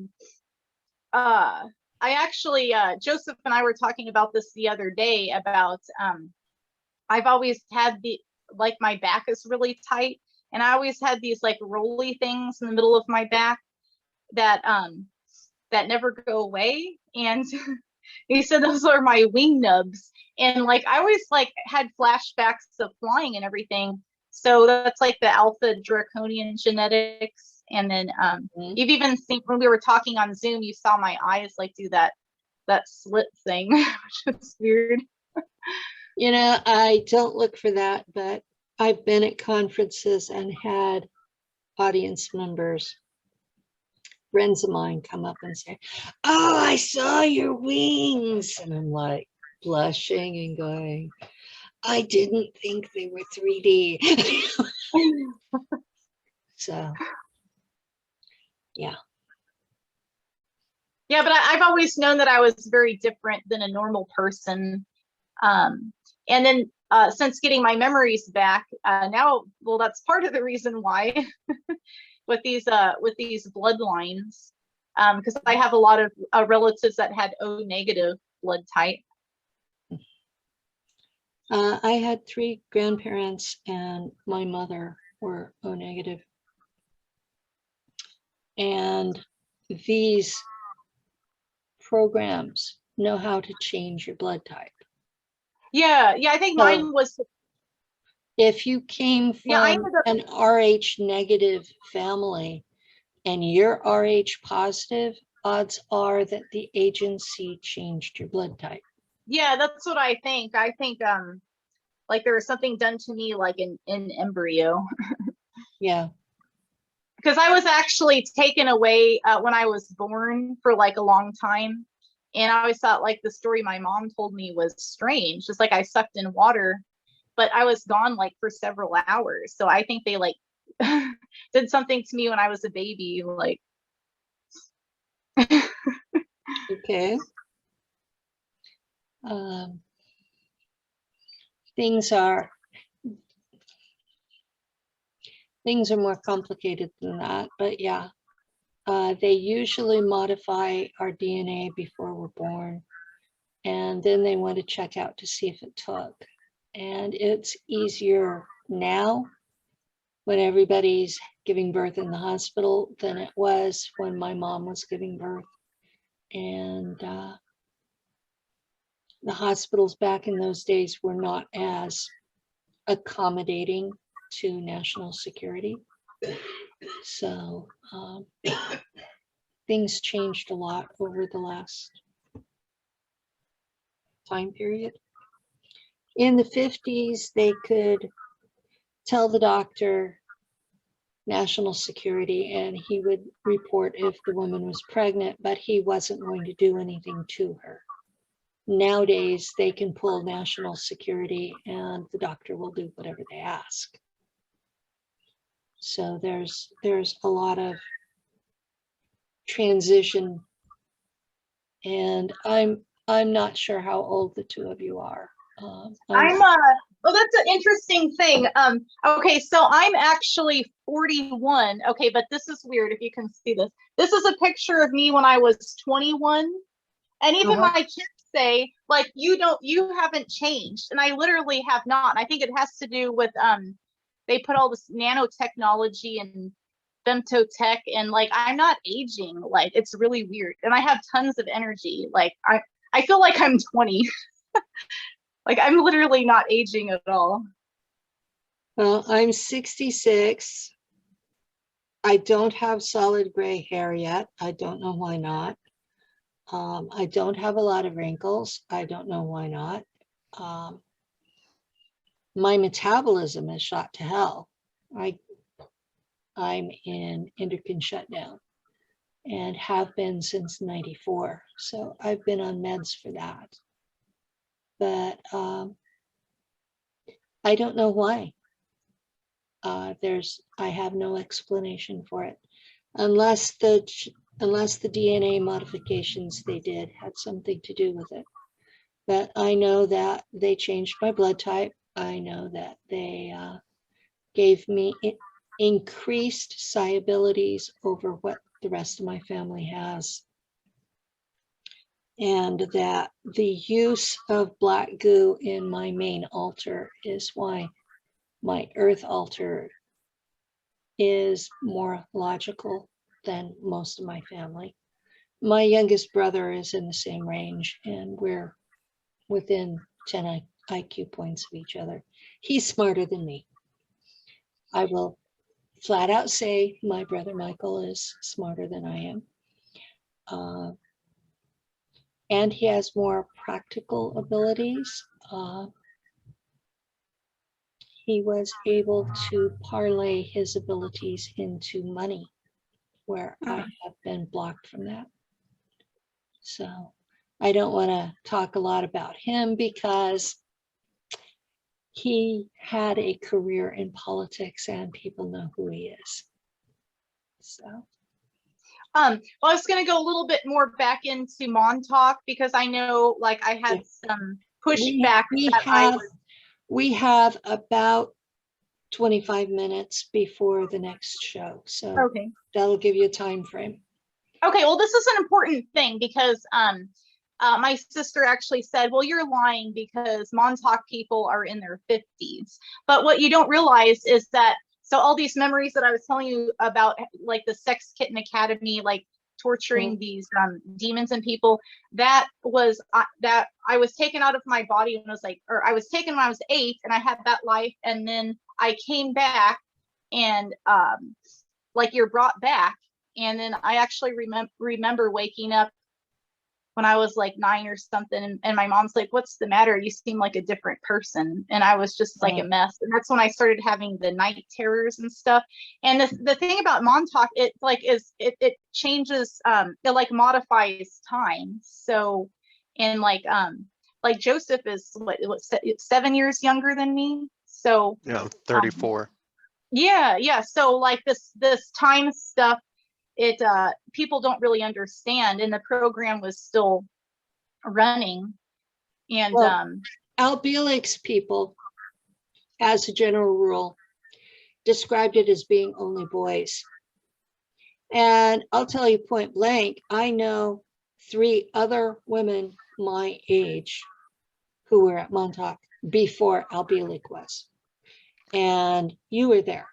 actually, Joseph and I were talking about this the other day about, I've always had like my back is really tight, and I always had these like rolly things in the middle of my back that never go away. And he said those are my wing nubs. And like I always like had flashbacks of flying and everything. So that's like the alpha draconian genetics. And then you've even seen when we were talking on Zoom, you saw my eyes like do that that slit thing, which is weird. You know, I don't look for that, but I've been at conferences and had audience members, friends of mine, come up and say, "Oh, I saw your wings." And I'm like blushing and going, "I didn't think they were 3D." So, yeah. Yeah, but I've always known that I was very different than a normal person. And then since getting my memories back, now, well, that's part of the reason why with these bloodlines, because I have a lot of relatives that had O negative blood type. I had 3 grandparents and my mother were O negative. And these programs know how to change your blood type. Yeah, I think So, mine was. if you came from Yeah, I ended up. an RH negative family and you're RH positive, odds are that the agency changed your blood type. Yeah, that's what I think. I think like there was something done to me like in embryo. Yeah. Because I was actually taken away when I was born for like a long time. And I always thought like the story my mom told me was strange, just like I sucked in water, but I was gone like for several hours. So I think they like did something to me when I was a baby, like. Okay. Things are more complicated than that, but yeah. They usually modify our DNA before we're born, and then they want to check out to see if it took. And it's easier now when everybody's giving birth in the hospital than it was when my mom was giving birth. And the hospitals back in those days were not as accommodating to national security. So things changed a lot over the last time period. In the 50s, they could tell the doctor national security and he would report if the woman was pregnant, but he wasn't going to do anything to her. Nowadays, they can pull national security and the doctor will do whatever they ask. So there's a lot of transition, and I'm not sure how old the 2 of you are. Well, that's an interesting thing. Okay, so I'm actually 41. Okay, but this is weird if you can see this. This is a picture of me when I was 21. And even my kids say, like, you haven't changed. And I literally have not. And I think it has to do with they put all this nanotechnology and femtotech, and like I'm not aging. Like, it's really weird. And I have tons of energy. Like I feel like I'm 20. Like I'm literally not aging at all. Well, I'm 66. I don't have solid gray hair yet. I don't know why not. I don't have a lot of wrinkles. I don't know why not. My metabolism is shot to hell. I'm in endocrine shutdown and have been since 94. So I've been on meds for that. But I don't know why. I have no explanation for it, unless the DNA modifications they did had something to do with it. But I know that they changed my blood type. I know that they gave me increased psi abilities over what the rest of my family has. And that the use of black goo in my main altar is why my earth altar is more logical than most of my family. My youngest brother is in the same range, and we're within 10 IQ points of each other. He's smarter than me. I will flat out say my brother Michael is smarter than I am. and he has more practical abilities. He was able to parlay his abilities into money, where I have been blocked from that. So I don't want to talk a lot about him because he had a career in politics and people know who he is. So. Well, I was going to go a little bit more back into Montauk because I know, like, I had some pushback. We have about 25 minutes before the next show, so Okay. that'll give you a time frame. Okay, well, this is an important thing because my sister actually said, well, you're lying because Montauk people are in their 50s. But what you don't realize is that, so all these memories that I was telling you about, like the Sex Kitten Academy, like torturing these demons and people, that was that I was taken out of my body when I was like, or I was taken when I was 8 and I had that life. And then I came back and like you're brought back. And then I actually remember waking up when I was like 9 or something. And my mom's like, what's the matter? You seem like a different person. And I was just like a mess. And that's when I started having the night terrors and stuff. And the thing about Montauk, it like it changes, it like modifies time. So, and like Joseph is what 7 years younger than me. So Yeah, 34. Yeah. So like this time stuff, it people don't really understand, and the program was still running. And Albilex people, as a general rule, described it as being only boys. And I'll tell you point blank, I know 3 other women my age who were at Montauk before Albilex was. And you were there.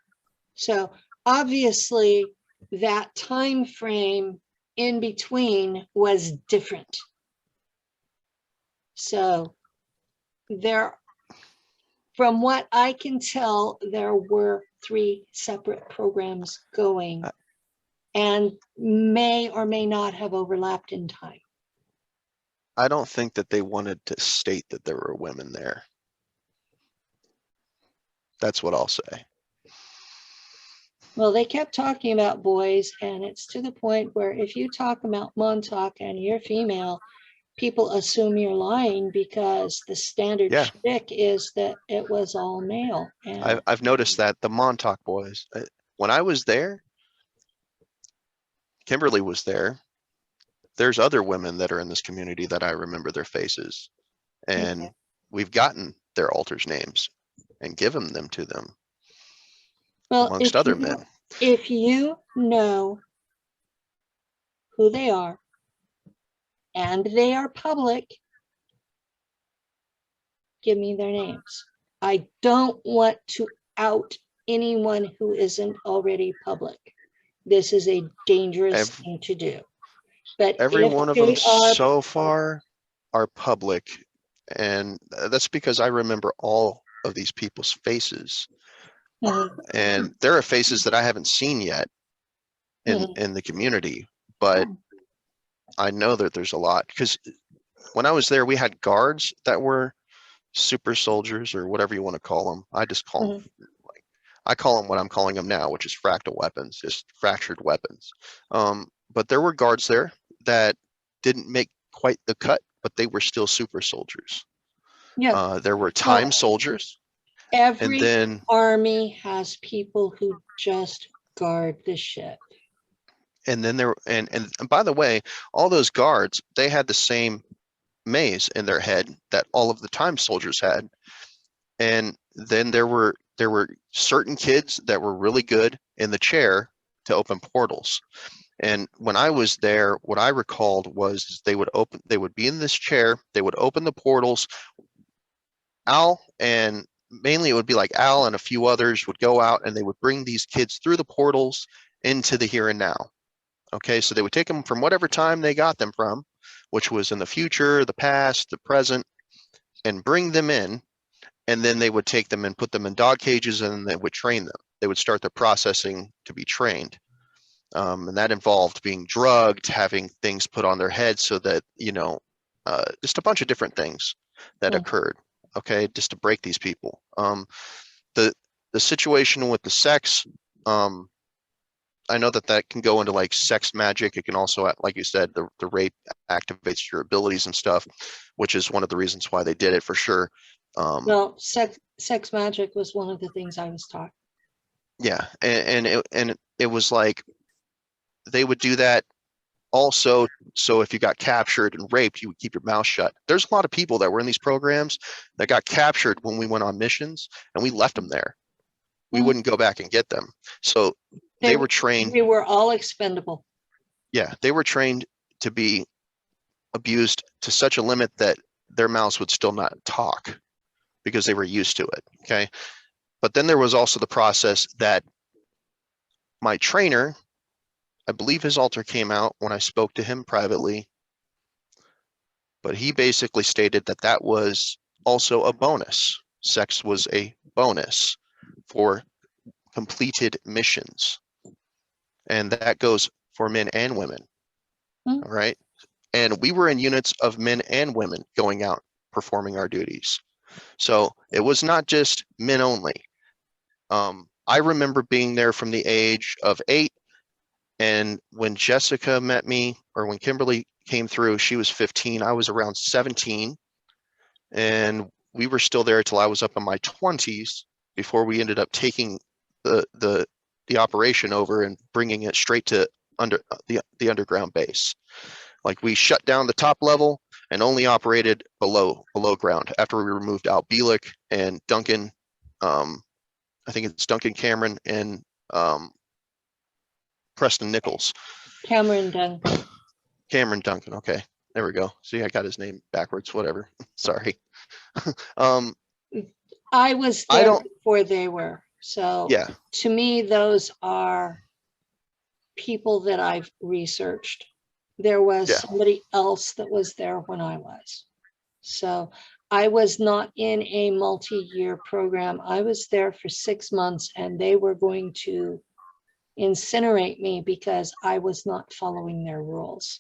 So obviously that time frame in between was different. So there, from what I can tell, there were 3 separate programs going and may or may not have overlapped in time. I don't think that they wanted to state that there were women there. That's what I'll say. Well, they kept talking about boys, and it's to the point where if you talk about Montauk and you're female, people assume you're lying because the standard shtick is that it was all male. And I've noticed that the Montauk boys, when I was there, Kimberly was there. There's other women that are in this community that I remember their faces, and we've gotten their alters names and given them to them. Well, amongst other men. If you know who they are and they are public, give me their names. I don't want to out anyone who isn't already public. This is a dangerous thing to do. But every one of them so far are public, and that's because I remember all of these people's faces. And there are faces that I haven't seen yet in the community, but I know that there's a lot, because when I was there, we had guards that were super soldiers or whatever you want to call them. I just call them, like, I call them what I'm calling them now, which is fractal weapons, just fractured weapons. But there were guards there that didn't make quite the cut, but they were still super soldiers. Yeah. There were time soldiers. Every army has people who just guard the ship. And then there, and by the way, all those guards, they had the same maze in their head that all of the time soldiers had. And then there were certain kids that were really good in the chair to open portals. And when I was there, what I recalled was they would be in this chair, they would open the portals. Al, and mainly it would be like Al and a few others would go out and they would bring these kids through the portals into the here and now. Okay, so they would take them from whatever time they got them from, which was in the future, the past, the present, and bring them in. And then they would take them and put them in dog cages, and they would train them. They would start the processing to be trained. And that involved being drugged, having things put on their heads so that, you know, just a bunch of different things that Hmm. occurred. Okay, just to break these people. The situation with the sex, I know that can go into like sex magic. It can also, like you said, the rape activates your abilities and stuff, which is one of the reasons why they did it for sure. Well, sex magic was one of the things I was taught. Yeah, and it was like they would do that also. So if you got captured and raped, you would keep your mouth shut. There's a lot of people that were in these programs that got captured when we went on missions, and we left them there. We Mhm. wouldn't go back and get them. So they were trained. We were all expendable. Yeah, they were trained to be abused to such a limit that their mouths would still not talk because they were used to it. Okay. But then there was also the process that my trainer, I believe his alter came out when I spoke to him privately, but he basically stated that that was also a bonus. Sex was a bonus for completed missions. And that goes for men and women. Hmm. All right. And we were in units of men and women going out performing our duties. So it was not just men only. I remember being there from the age of 8. And when Jessica met me, or when Kimberly came through, she was 15. I was around 17. And we were still there till I was up in my 20s before we ended up taking the operation over and bringing it straight to the underground base. Like we shut down the top level and only operated below ground after we removed Al Bielik and Duncan. I think it's Duncan Cameron and Preston Nichols. Cameron Duncan. Cameron Duncan. Okay, there we go. See, I got his name backwards. Whatever. Sorry. I was I there don't. before they were. So Yeah. to me, those are people that I've researched. There was Yeah. somebody else that was there when I was. So I was not in a multi-year program. I was there for 6 months and they were going to incinerate me because I was not following their rules.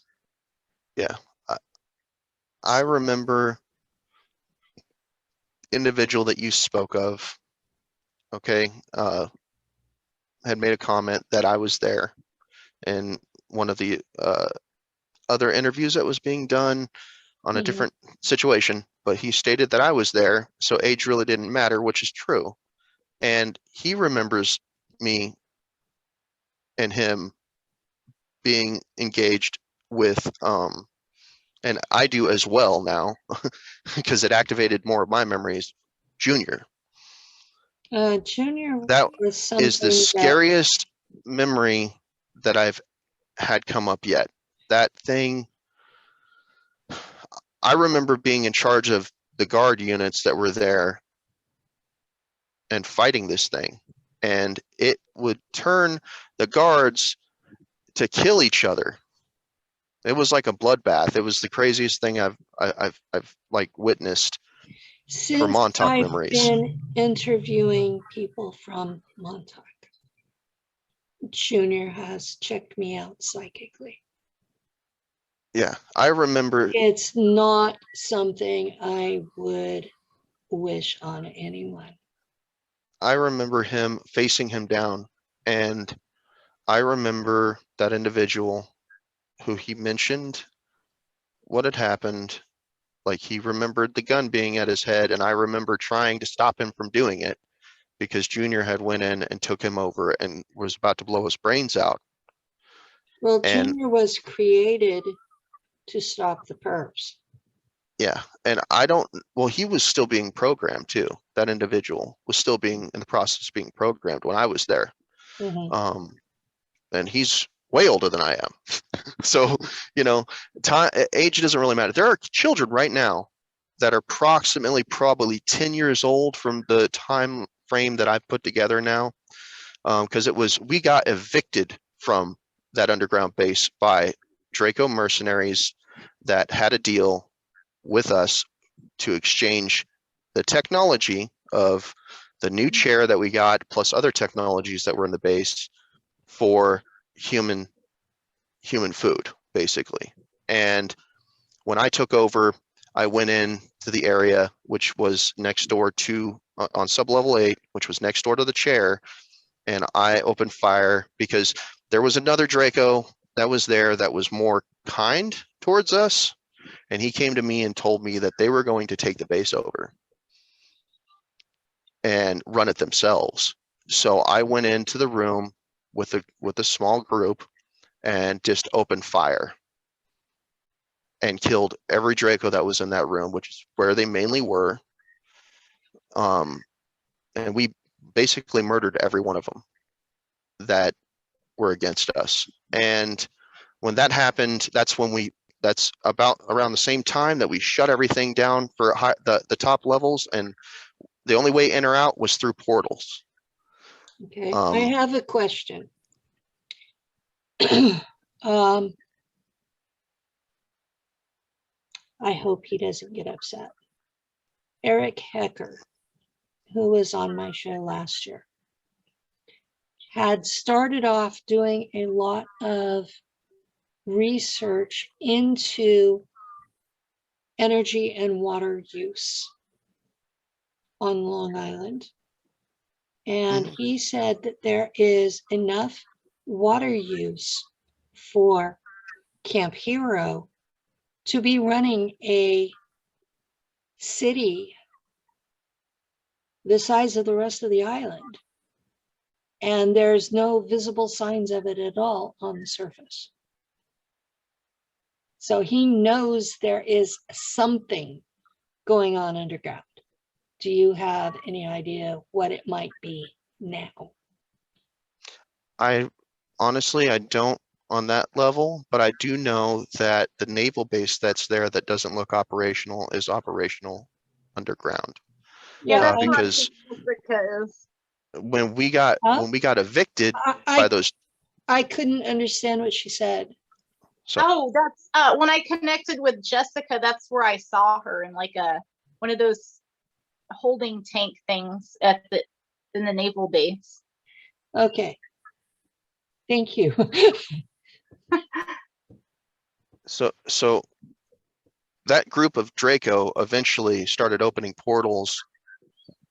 Yeah. I remember individual that you spoke of. Okay. Had made a comment that I was there, and one of the other interviews that was being done on a Mhm. different situation, but he stated that I was there, so age really didn't matter, which is true. And he remembers me and him being engaged with, and I do as well now, because it activated more of my memories, Junior. Junior That was is the something that scariest memory that I've had come up yet. That thing, I remember being in charge of the guard units that were there and fighting this thing, and it would turn the guards to kill each other. It was like a bloodbath. It was the craziest thing I've like witnessed for since Montauk I've memories. been interviewing people from Montauk, Junior has checked me out psychically. Yeah, I remember. It's not something I would wish on anyone. I remember him facing him down, and I remember that individual who he mentioned what had happened. Like he remembered the gun being at his head, and I remember trying to stop him from doing it because Junior had went in and took him over and was about to blow his brains out. Well, And Junior was created to stop the perps. yeah, and I don't, well, he was still being programmed too. That individual was still being in the process of being programmed when I was there. Mhm. And he's way older than I am. So, you know, age doesn't really matter. There are children right now that are approximately probably 10 years old from the time frame that I've put together now. Because we got evicted from that underground base by Draco mercenaries that had a deal with us to exchange the technology of the new chair that we got plus other technologies that were in the base for human food, basically. And When I took over, I went in to the area which was next door to on sublevel 8, which was next door to the chair, and I opened fire because there was another Draco that was there that was more kind towards us, and he came to me and told me that they were going to take the base over and run it themselves. So I went into the room with a small group and just opened fire and killed every Draco that was in that room, which is where they mainly were. And we basically murdered every one of them that were against us. And when that happened, that's about around the same time that we shut everything down for the top levels, and the only way in or out was through portals. Okay, I have a question. I hope he doesn't get upset. Eric Hecker, who was on my show last year, had started off doing a lot of research into energy and water use on Long Island. And he said that there is enough water use for Camp Hero to be running a city the size of the rest of the island. And there's no visible signs of it at all on the surface. So he knows there is something going on underground. Do you have any idea what it might be now? Honestly, I don't on that level, but I do know that the naval base that's there that doesn't look operational is operational underground. Yeah, that's where I because think Jessica is. when we got evicted by those, I couldn't understand what she said. so Oh, that's when I connected with Jessica, that's where I saw her in like one of those holding tank things in the naval base. Okay. Thank you. so that group of Draco eventually started opening portals.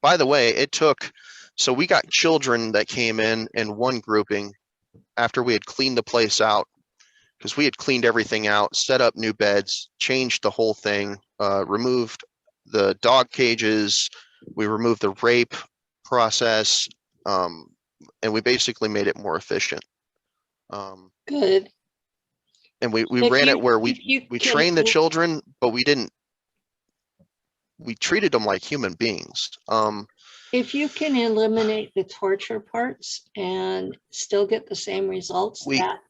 By the way, so we got children that came in one grouping after we had cleaned the place out, because we had cleaned everything out, set up new beds, changed the whole thing, removed the dog cages, we removed the rape process, and we basically made it more efficient. Good. And we ran it where we trained the children, but we treated them like human beings. If you can eliminate the torture parts and still get the same results,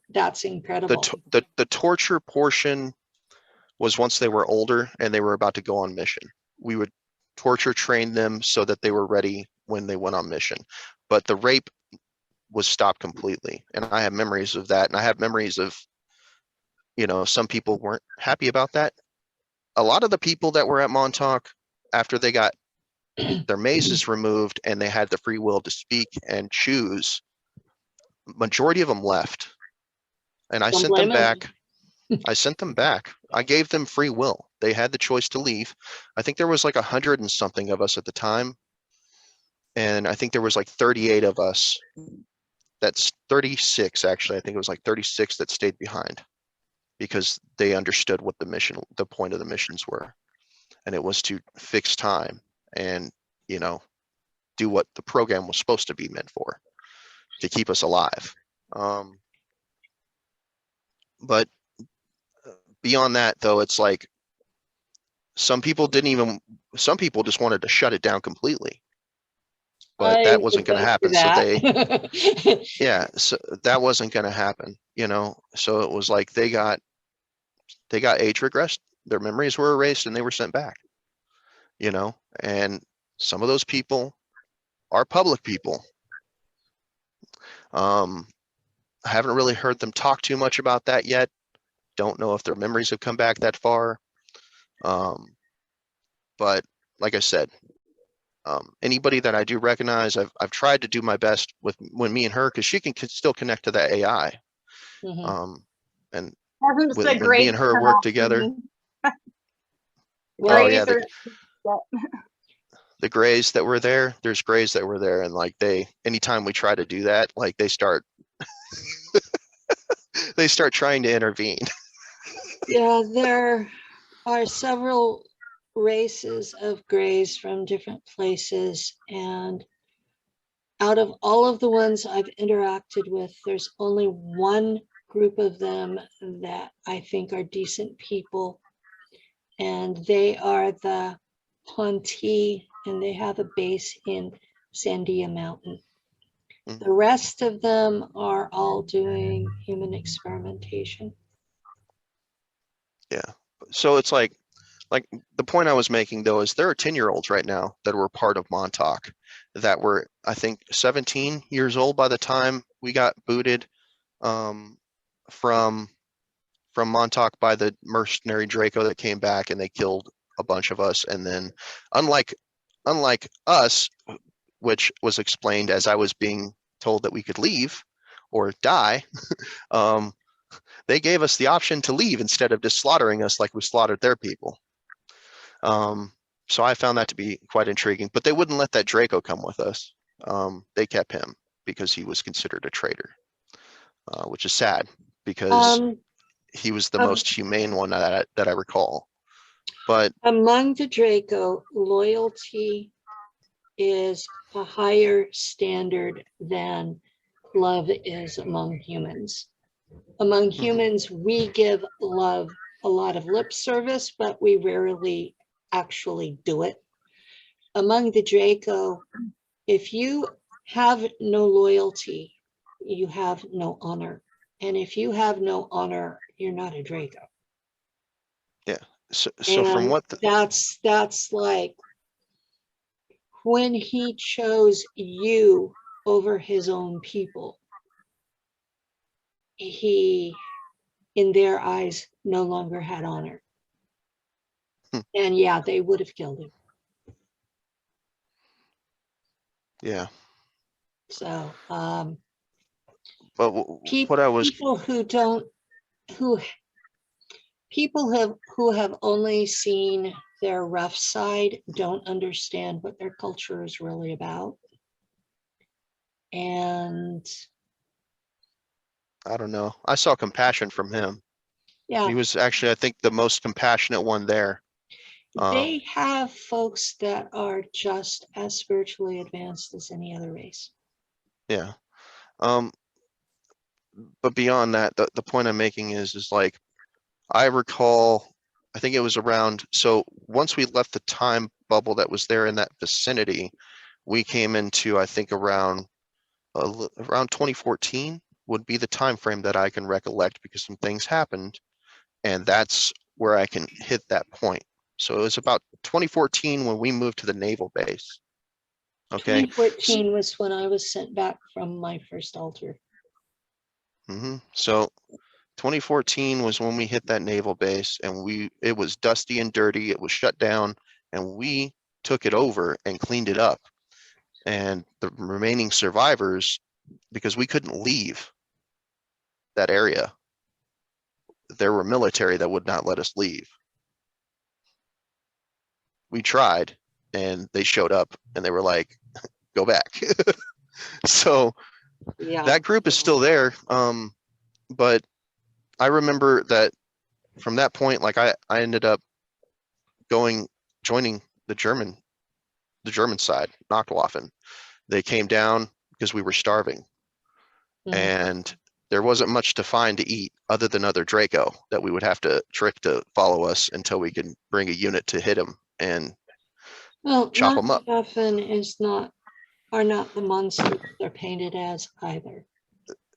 that's incredible. The torture portion was once they were older and they were about to go on mission. We would torture train them so that they were ready when they went on mission. But the rape was stopped completely. And I have memories of that. And I have memories of, some people weren't happy about that. A lot of the people that were at Montauk, after they got their mazes removed and they had the free will to speak and choose, majority of them left. And I sent them back. I gave them free will. They had the choice to leave. I think there was like 100 and something of us at the time. And I think there was like 38 of us. That's 36, actually. I think it was like 36 that stayed behind because they understood what the point of the missions were. And it was to fix time and, do what the program was supposed to be meant for, to keep us alive. But beyond that, though, it's like some people just wanted to shut it down completely. But that wasn't going to happen. So so that wasn't going to happen, So it was like they got age regressed, their memories were erased, and they were sent back, and some of those people are public people. I haven't really heard them talk too much about that yet. Don't know if their memories have come back that far. But like I said, anybody that I do recognize, I've tried to do my best when me and her, because she can still connect to that AI. And when me and her work together, Well, yeah, Grays are- the grays that were there, there's grays that were there, and like anytime we try to do that, like they start trying to intervene. yeah, there are several races of grays from different places, and out of all of the ones I've interacted with, there's only one group of them that I think are decent people, and they are the Ponte, and they have a base in Sandia Mountain. Mhm. The rest of them are all doing human experimentation. Yeah. So it's like the point I was making though is there are 10-year-olds right now that were part of Montauk that were, I think, 17 years old by the time we got booted from Montauk by the mercenary Draco that came back, and they killed a bunch of us. And then unlike us, which was explained as I was being told that we could leave or die, they gave us the option to leave instead of just slaughtering us like we slaughtered their people. So I found that to be quite intriguing, but they wouldn't let that Draco come with us. They kept him because he was considered a traitor, which is sad because he was the most humane one that I recall. But Among the Draco, loyalty is a higher standard than love is among humans. Among humans, we give love a lot of lip service, but we rarely actually do it. Among the Draco, if you have no loyalty, you have no honor. And if you have no honor, you're not a Draco. so from And what that's like when he chose you over his own people, he, in their eyes, no longer had honor. And yeah, they would have killed him. yeah, So but what I was people who don't, who people who have only seen their rough side don't understand what their culture is really about. And I don't know. I saw compassion from him. yeah, He was actually, I think, the most compassionate one there. they have folks that are just as spiritually advanced as any other race. Yeah. But beyond that, the point I'm making is like, I recall, I think it was around, so once we left the time bubble that was there in that vicinity, we came into, I think, around 2014 would be the time frame that I can recollect, because some things happened, and that's where I can hit that point. So it was about 2014 when we moved to the naval base. Okay. 2014 was when I was sent back from my first altar. So 2014 was when we hit that naval base, and it was dusty and dirty. It was shut down, and we took it over and cleaned it up. And the remaining survivors, because we couldn't leave that area, there were military that would not let us leave. We tried, and they showed up, and they were like, go back. So Yeah. that group is still there. But I remember that from that point, like I ended up joining the German side, Nachtwaffen. They came down because we were starving, and there wasn't much to find to eat other than other Draco that we would have to trick to follow us until we could bring a unit to hit them and chop them up. Nachtwaffen are not the monsters they're painted as either.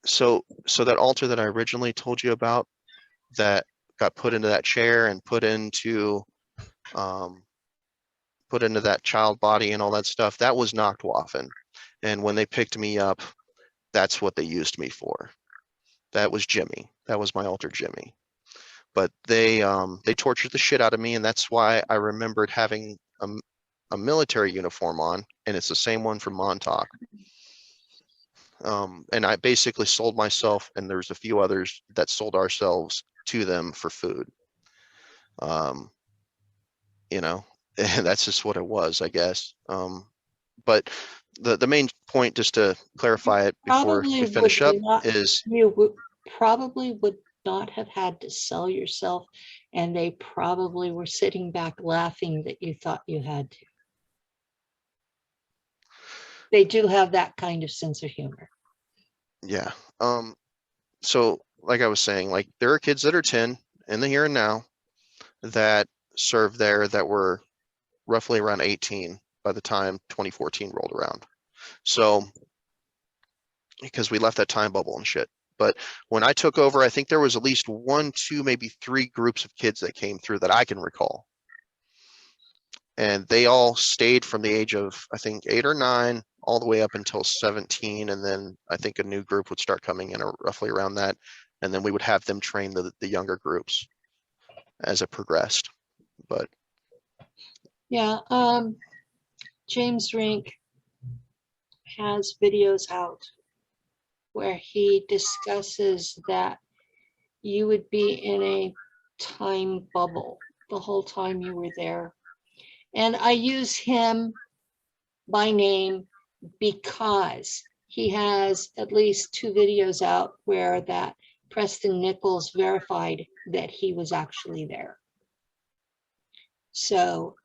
So that altar that I originally told you about, that got put into that chair and put into that child body and all that stuff, that was Nachtwaffen. And when they picked me up, that's what they used me for. That was Jimmy. That was my alter Jimmy. But they tortured the shit out of me, and that's why I remembered having a military uniform on, and it's the same one from Montauk. And I basically sold myself, and there's a few others that sold ourselves to them for food. you know, that's just what it was, I guess. But the main point, just to clarify it before Probably we finish would up, not- is You would probably would not have had to sell yourself, and they probably were sitting back laughing that you thought you had to. They do have that kind of sense of humor. yeah. So like I was saying, like there are kids that are 10 in the here and now that served there that were roughly around 18 by the time 2014 rolled around. So because we left that time bubble and shit. But when I took over, I think there was at least 1, 2, maybe 3 groups of kids that came through that I can recall. And they all stayed from the age of, I think, 8 or 9 all the way up until 17. And then I think a new group would start coming in roughly around that. And then we would have them train the younger groups as it progressed. But Yeah, James Rink has videos out where he discusses that you would be in a time bubble the whole time you were there. And I use him by name because he has at least 2 videos out where that Preston Nichols verified that he was actually there. So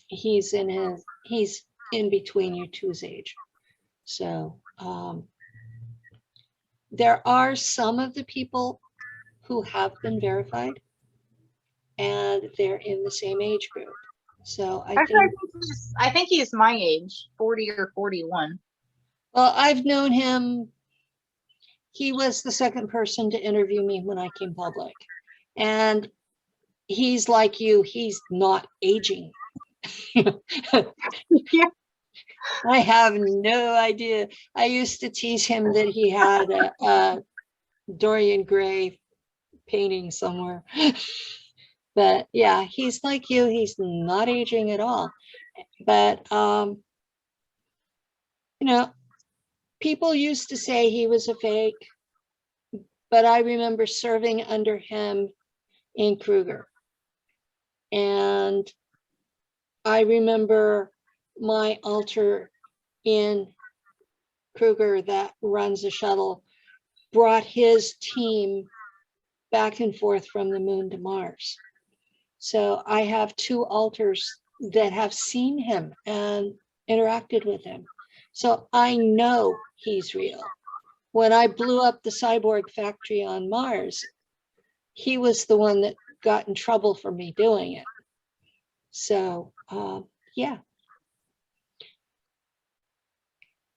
he's in between you two's age. So there are some of the people who have been verified, and they're in the same age group. So Actually, I think he's my age, 40 or 41. well, I've known him. He was the second person to interview me when I came public. And he's like you, he's not aging. Yeah. I have no idea. I used to tease him that he had a Dorian Gray painting somewhere. But yeah, he's like you, he's not aging at all. But you know, people used to say he was a fake, but I remember serving under him in Krueger. And I remember my alter in Krueger that runs a shuttle brought his team back and forth from the moon to Mars. So I have 2 alters that have seen him and interacted with him. So I know he's real. When I blew up the cyborg factory on Mars, he was the one that got in trouble for me doing it. So yeah.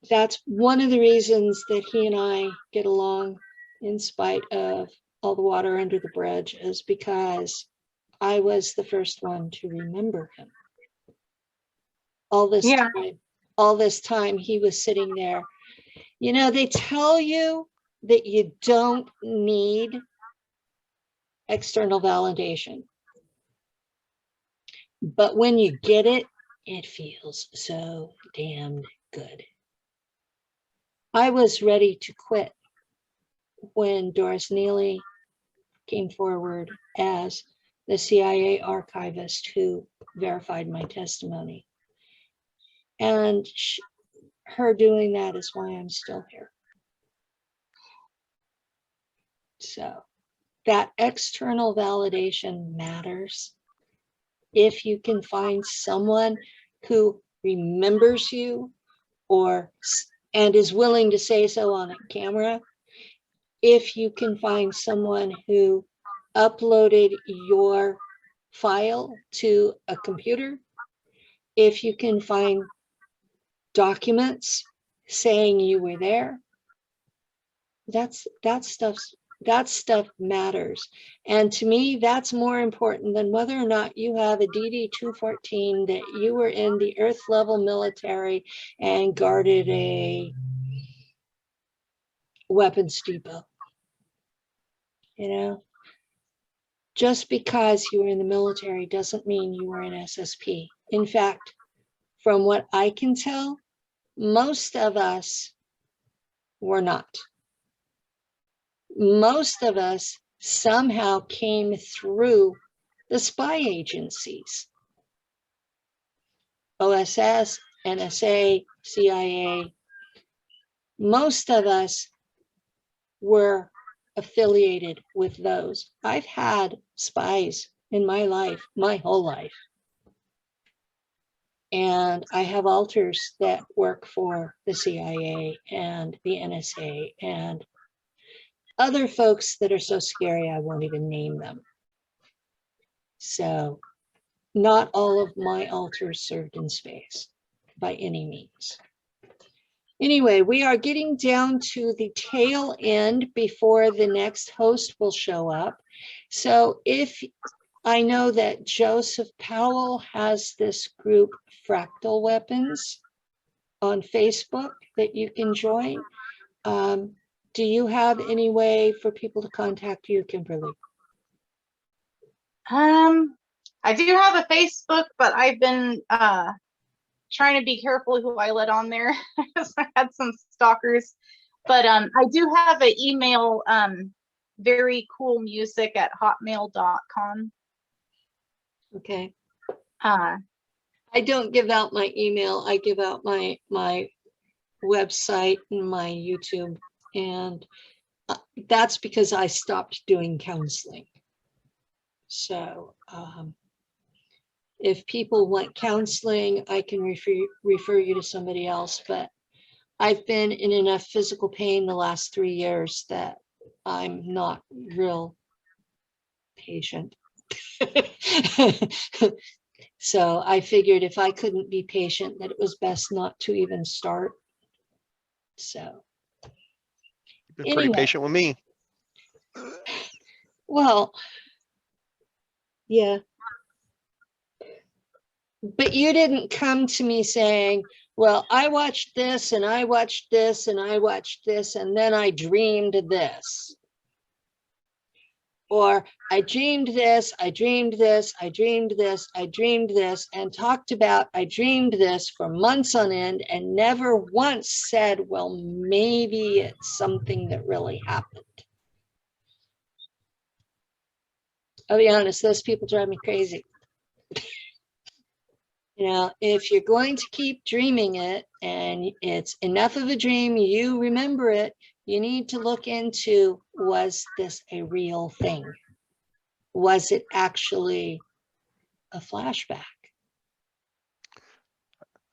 That's one of the reasons that he and I get along in spite of all the water under the bridge, is because I was the first one to remember him. All this time he was sitting there. You know, they tell you that you don't need external validation, but when you get it, it feels so damn good. I was ready to quit when Doris Neely came forward as the CIA archivist who verified my testimony. And her doing that is why I'm still here. So that external validation matters. If you can find someone who remembers you and is willing to say so on a camera, if you can find someone who uploaded your file to a computer, if you can find documents saying you were there, that stuff matters. And to me, that's more important than whether or not you have a DD-214, that you were in the Earth level military and guarded a weapons depot. You know, just because you were in the military doesn't mean you were an SSP. In fact, from what I can tell, most of us were not. Most of us somehow came through the spy agencies, OSS, NSA, CIA. Most of us were affiliated with those. I've had spies in my life, my whole life. And I have alters that work for the CIA and the NSA and other folks that are so scary I won't even name them. So not all of my alters served in space by any means. Anyway, we are getting down to the tail end before the next host will show up. So if I know that Joseph Powell has this group Fractal Weapons on Facebook that you can join. Do you have any way for people to contact you, Kimberly? I do have a Facebook, but I've been trying to be careful who I let on there because I had some stalkers. But I do have an email, verycoolmusic@hotmail.com. Okay. Uh, I don't give out my email. I give out my website and my YouTube. And that's because I stopped doing counseling. So if people want counseling, I can refer you to somebody else. But I've been in enough physical pain the last 3 years that I'm not real patient. So I figured if I couldn't be patient, that it was best not to even start. So. You've been pretty patient with me. Well, yeah. But you didn't come to me saying, well, I watched this and I watched this and I watched this and then I dreamed this. Or I dreamed this, I dreamed this, I dreamed this, I dreamed this, and talked about I dreamed this for months on end and never once said, well, maybe it's something that really happened. I'll be honest, those people drive me crazy. You know, if you're going to keep dreaming it and it's enough of a dream, you remember it, you need to look into, was this a real thing? Was it actually a flashback?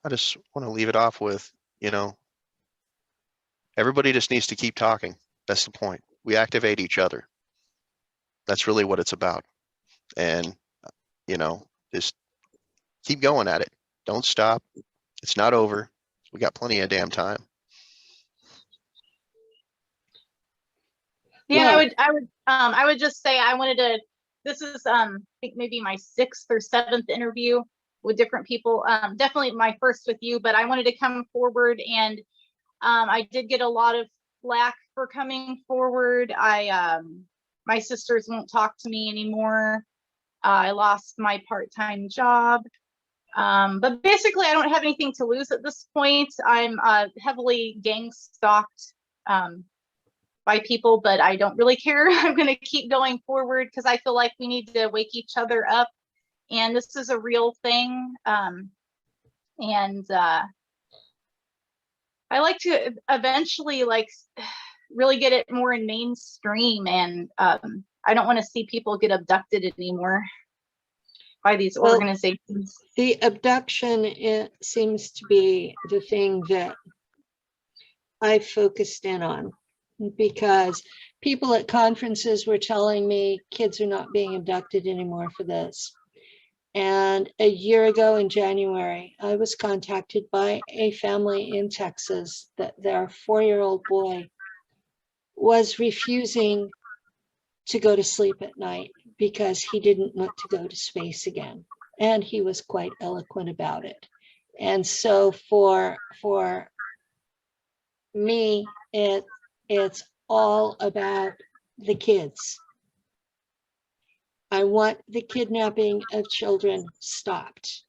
I just want to leave it off with, you know, everybody just needs to keep talking. That's the point. We activate each other. That's really what it's about. And, you know, just keep going at it. Don't stop. It's not over. We got plenty of damn time. Yeah, Well, I would just say I wanted to, this is I think maybe my 6th or 7th interview with different people. Definitely my first with you, but I wanted to come forward and I did get a lot of flack for coming forward. My sisters won't talk to me anymore. I lost my part-time job. But basically I don't have anything to lose at this point. I'm heavily gang stalked by people, but I don't really care. I'm going to keep going forward because I feel like we need to wake each other up. And this is a real thing. I like to eventually like really get it more in mainstream. And I don't want to see people get abducted anymore by these organizations. The abduction, it seems to be the thing that I focused in on, because people at conferences were telling me kids are not being abducted anymore for this. And a year ago in January, I was contacted by a family in Texas that their 4-year-old boy was refusing to go to sleep at night because he didn't want to go to space again. And he was quite eloquent about it. And so for me, it's all about the kids. I want the kidnapping of children stopped.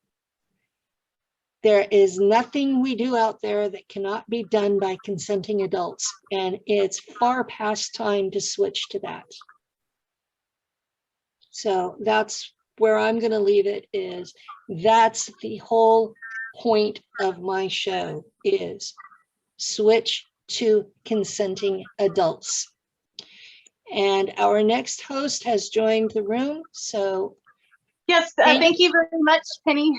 There is nothing we do out there that cannot be done by consenting adults, and it's far past time to switch to that. So that's where I'm going to leave it is that's the whole point of my show is switch to consenting adults. And our next host has joined the room. So Yes, thank you very much, Penny.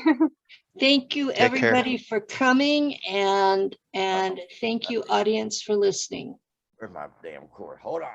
thank you, care. everybody, for coming, and thank you, audience, for listening. Where's my damn cord? Hold on.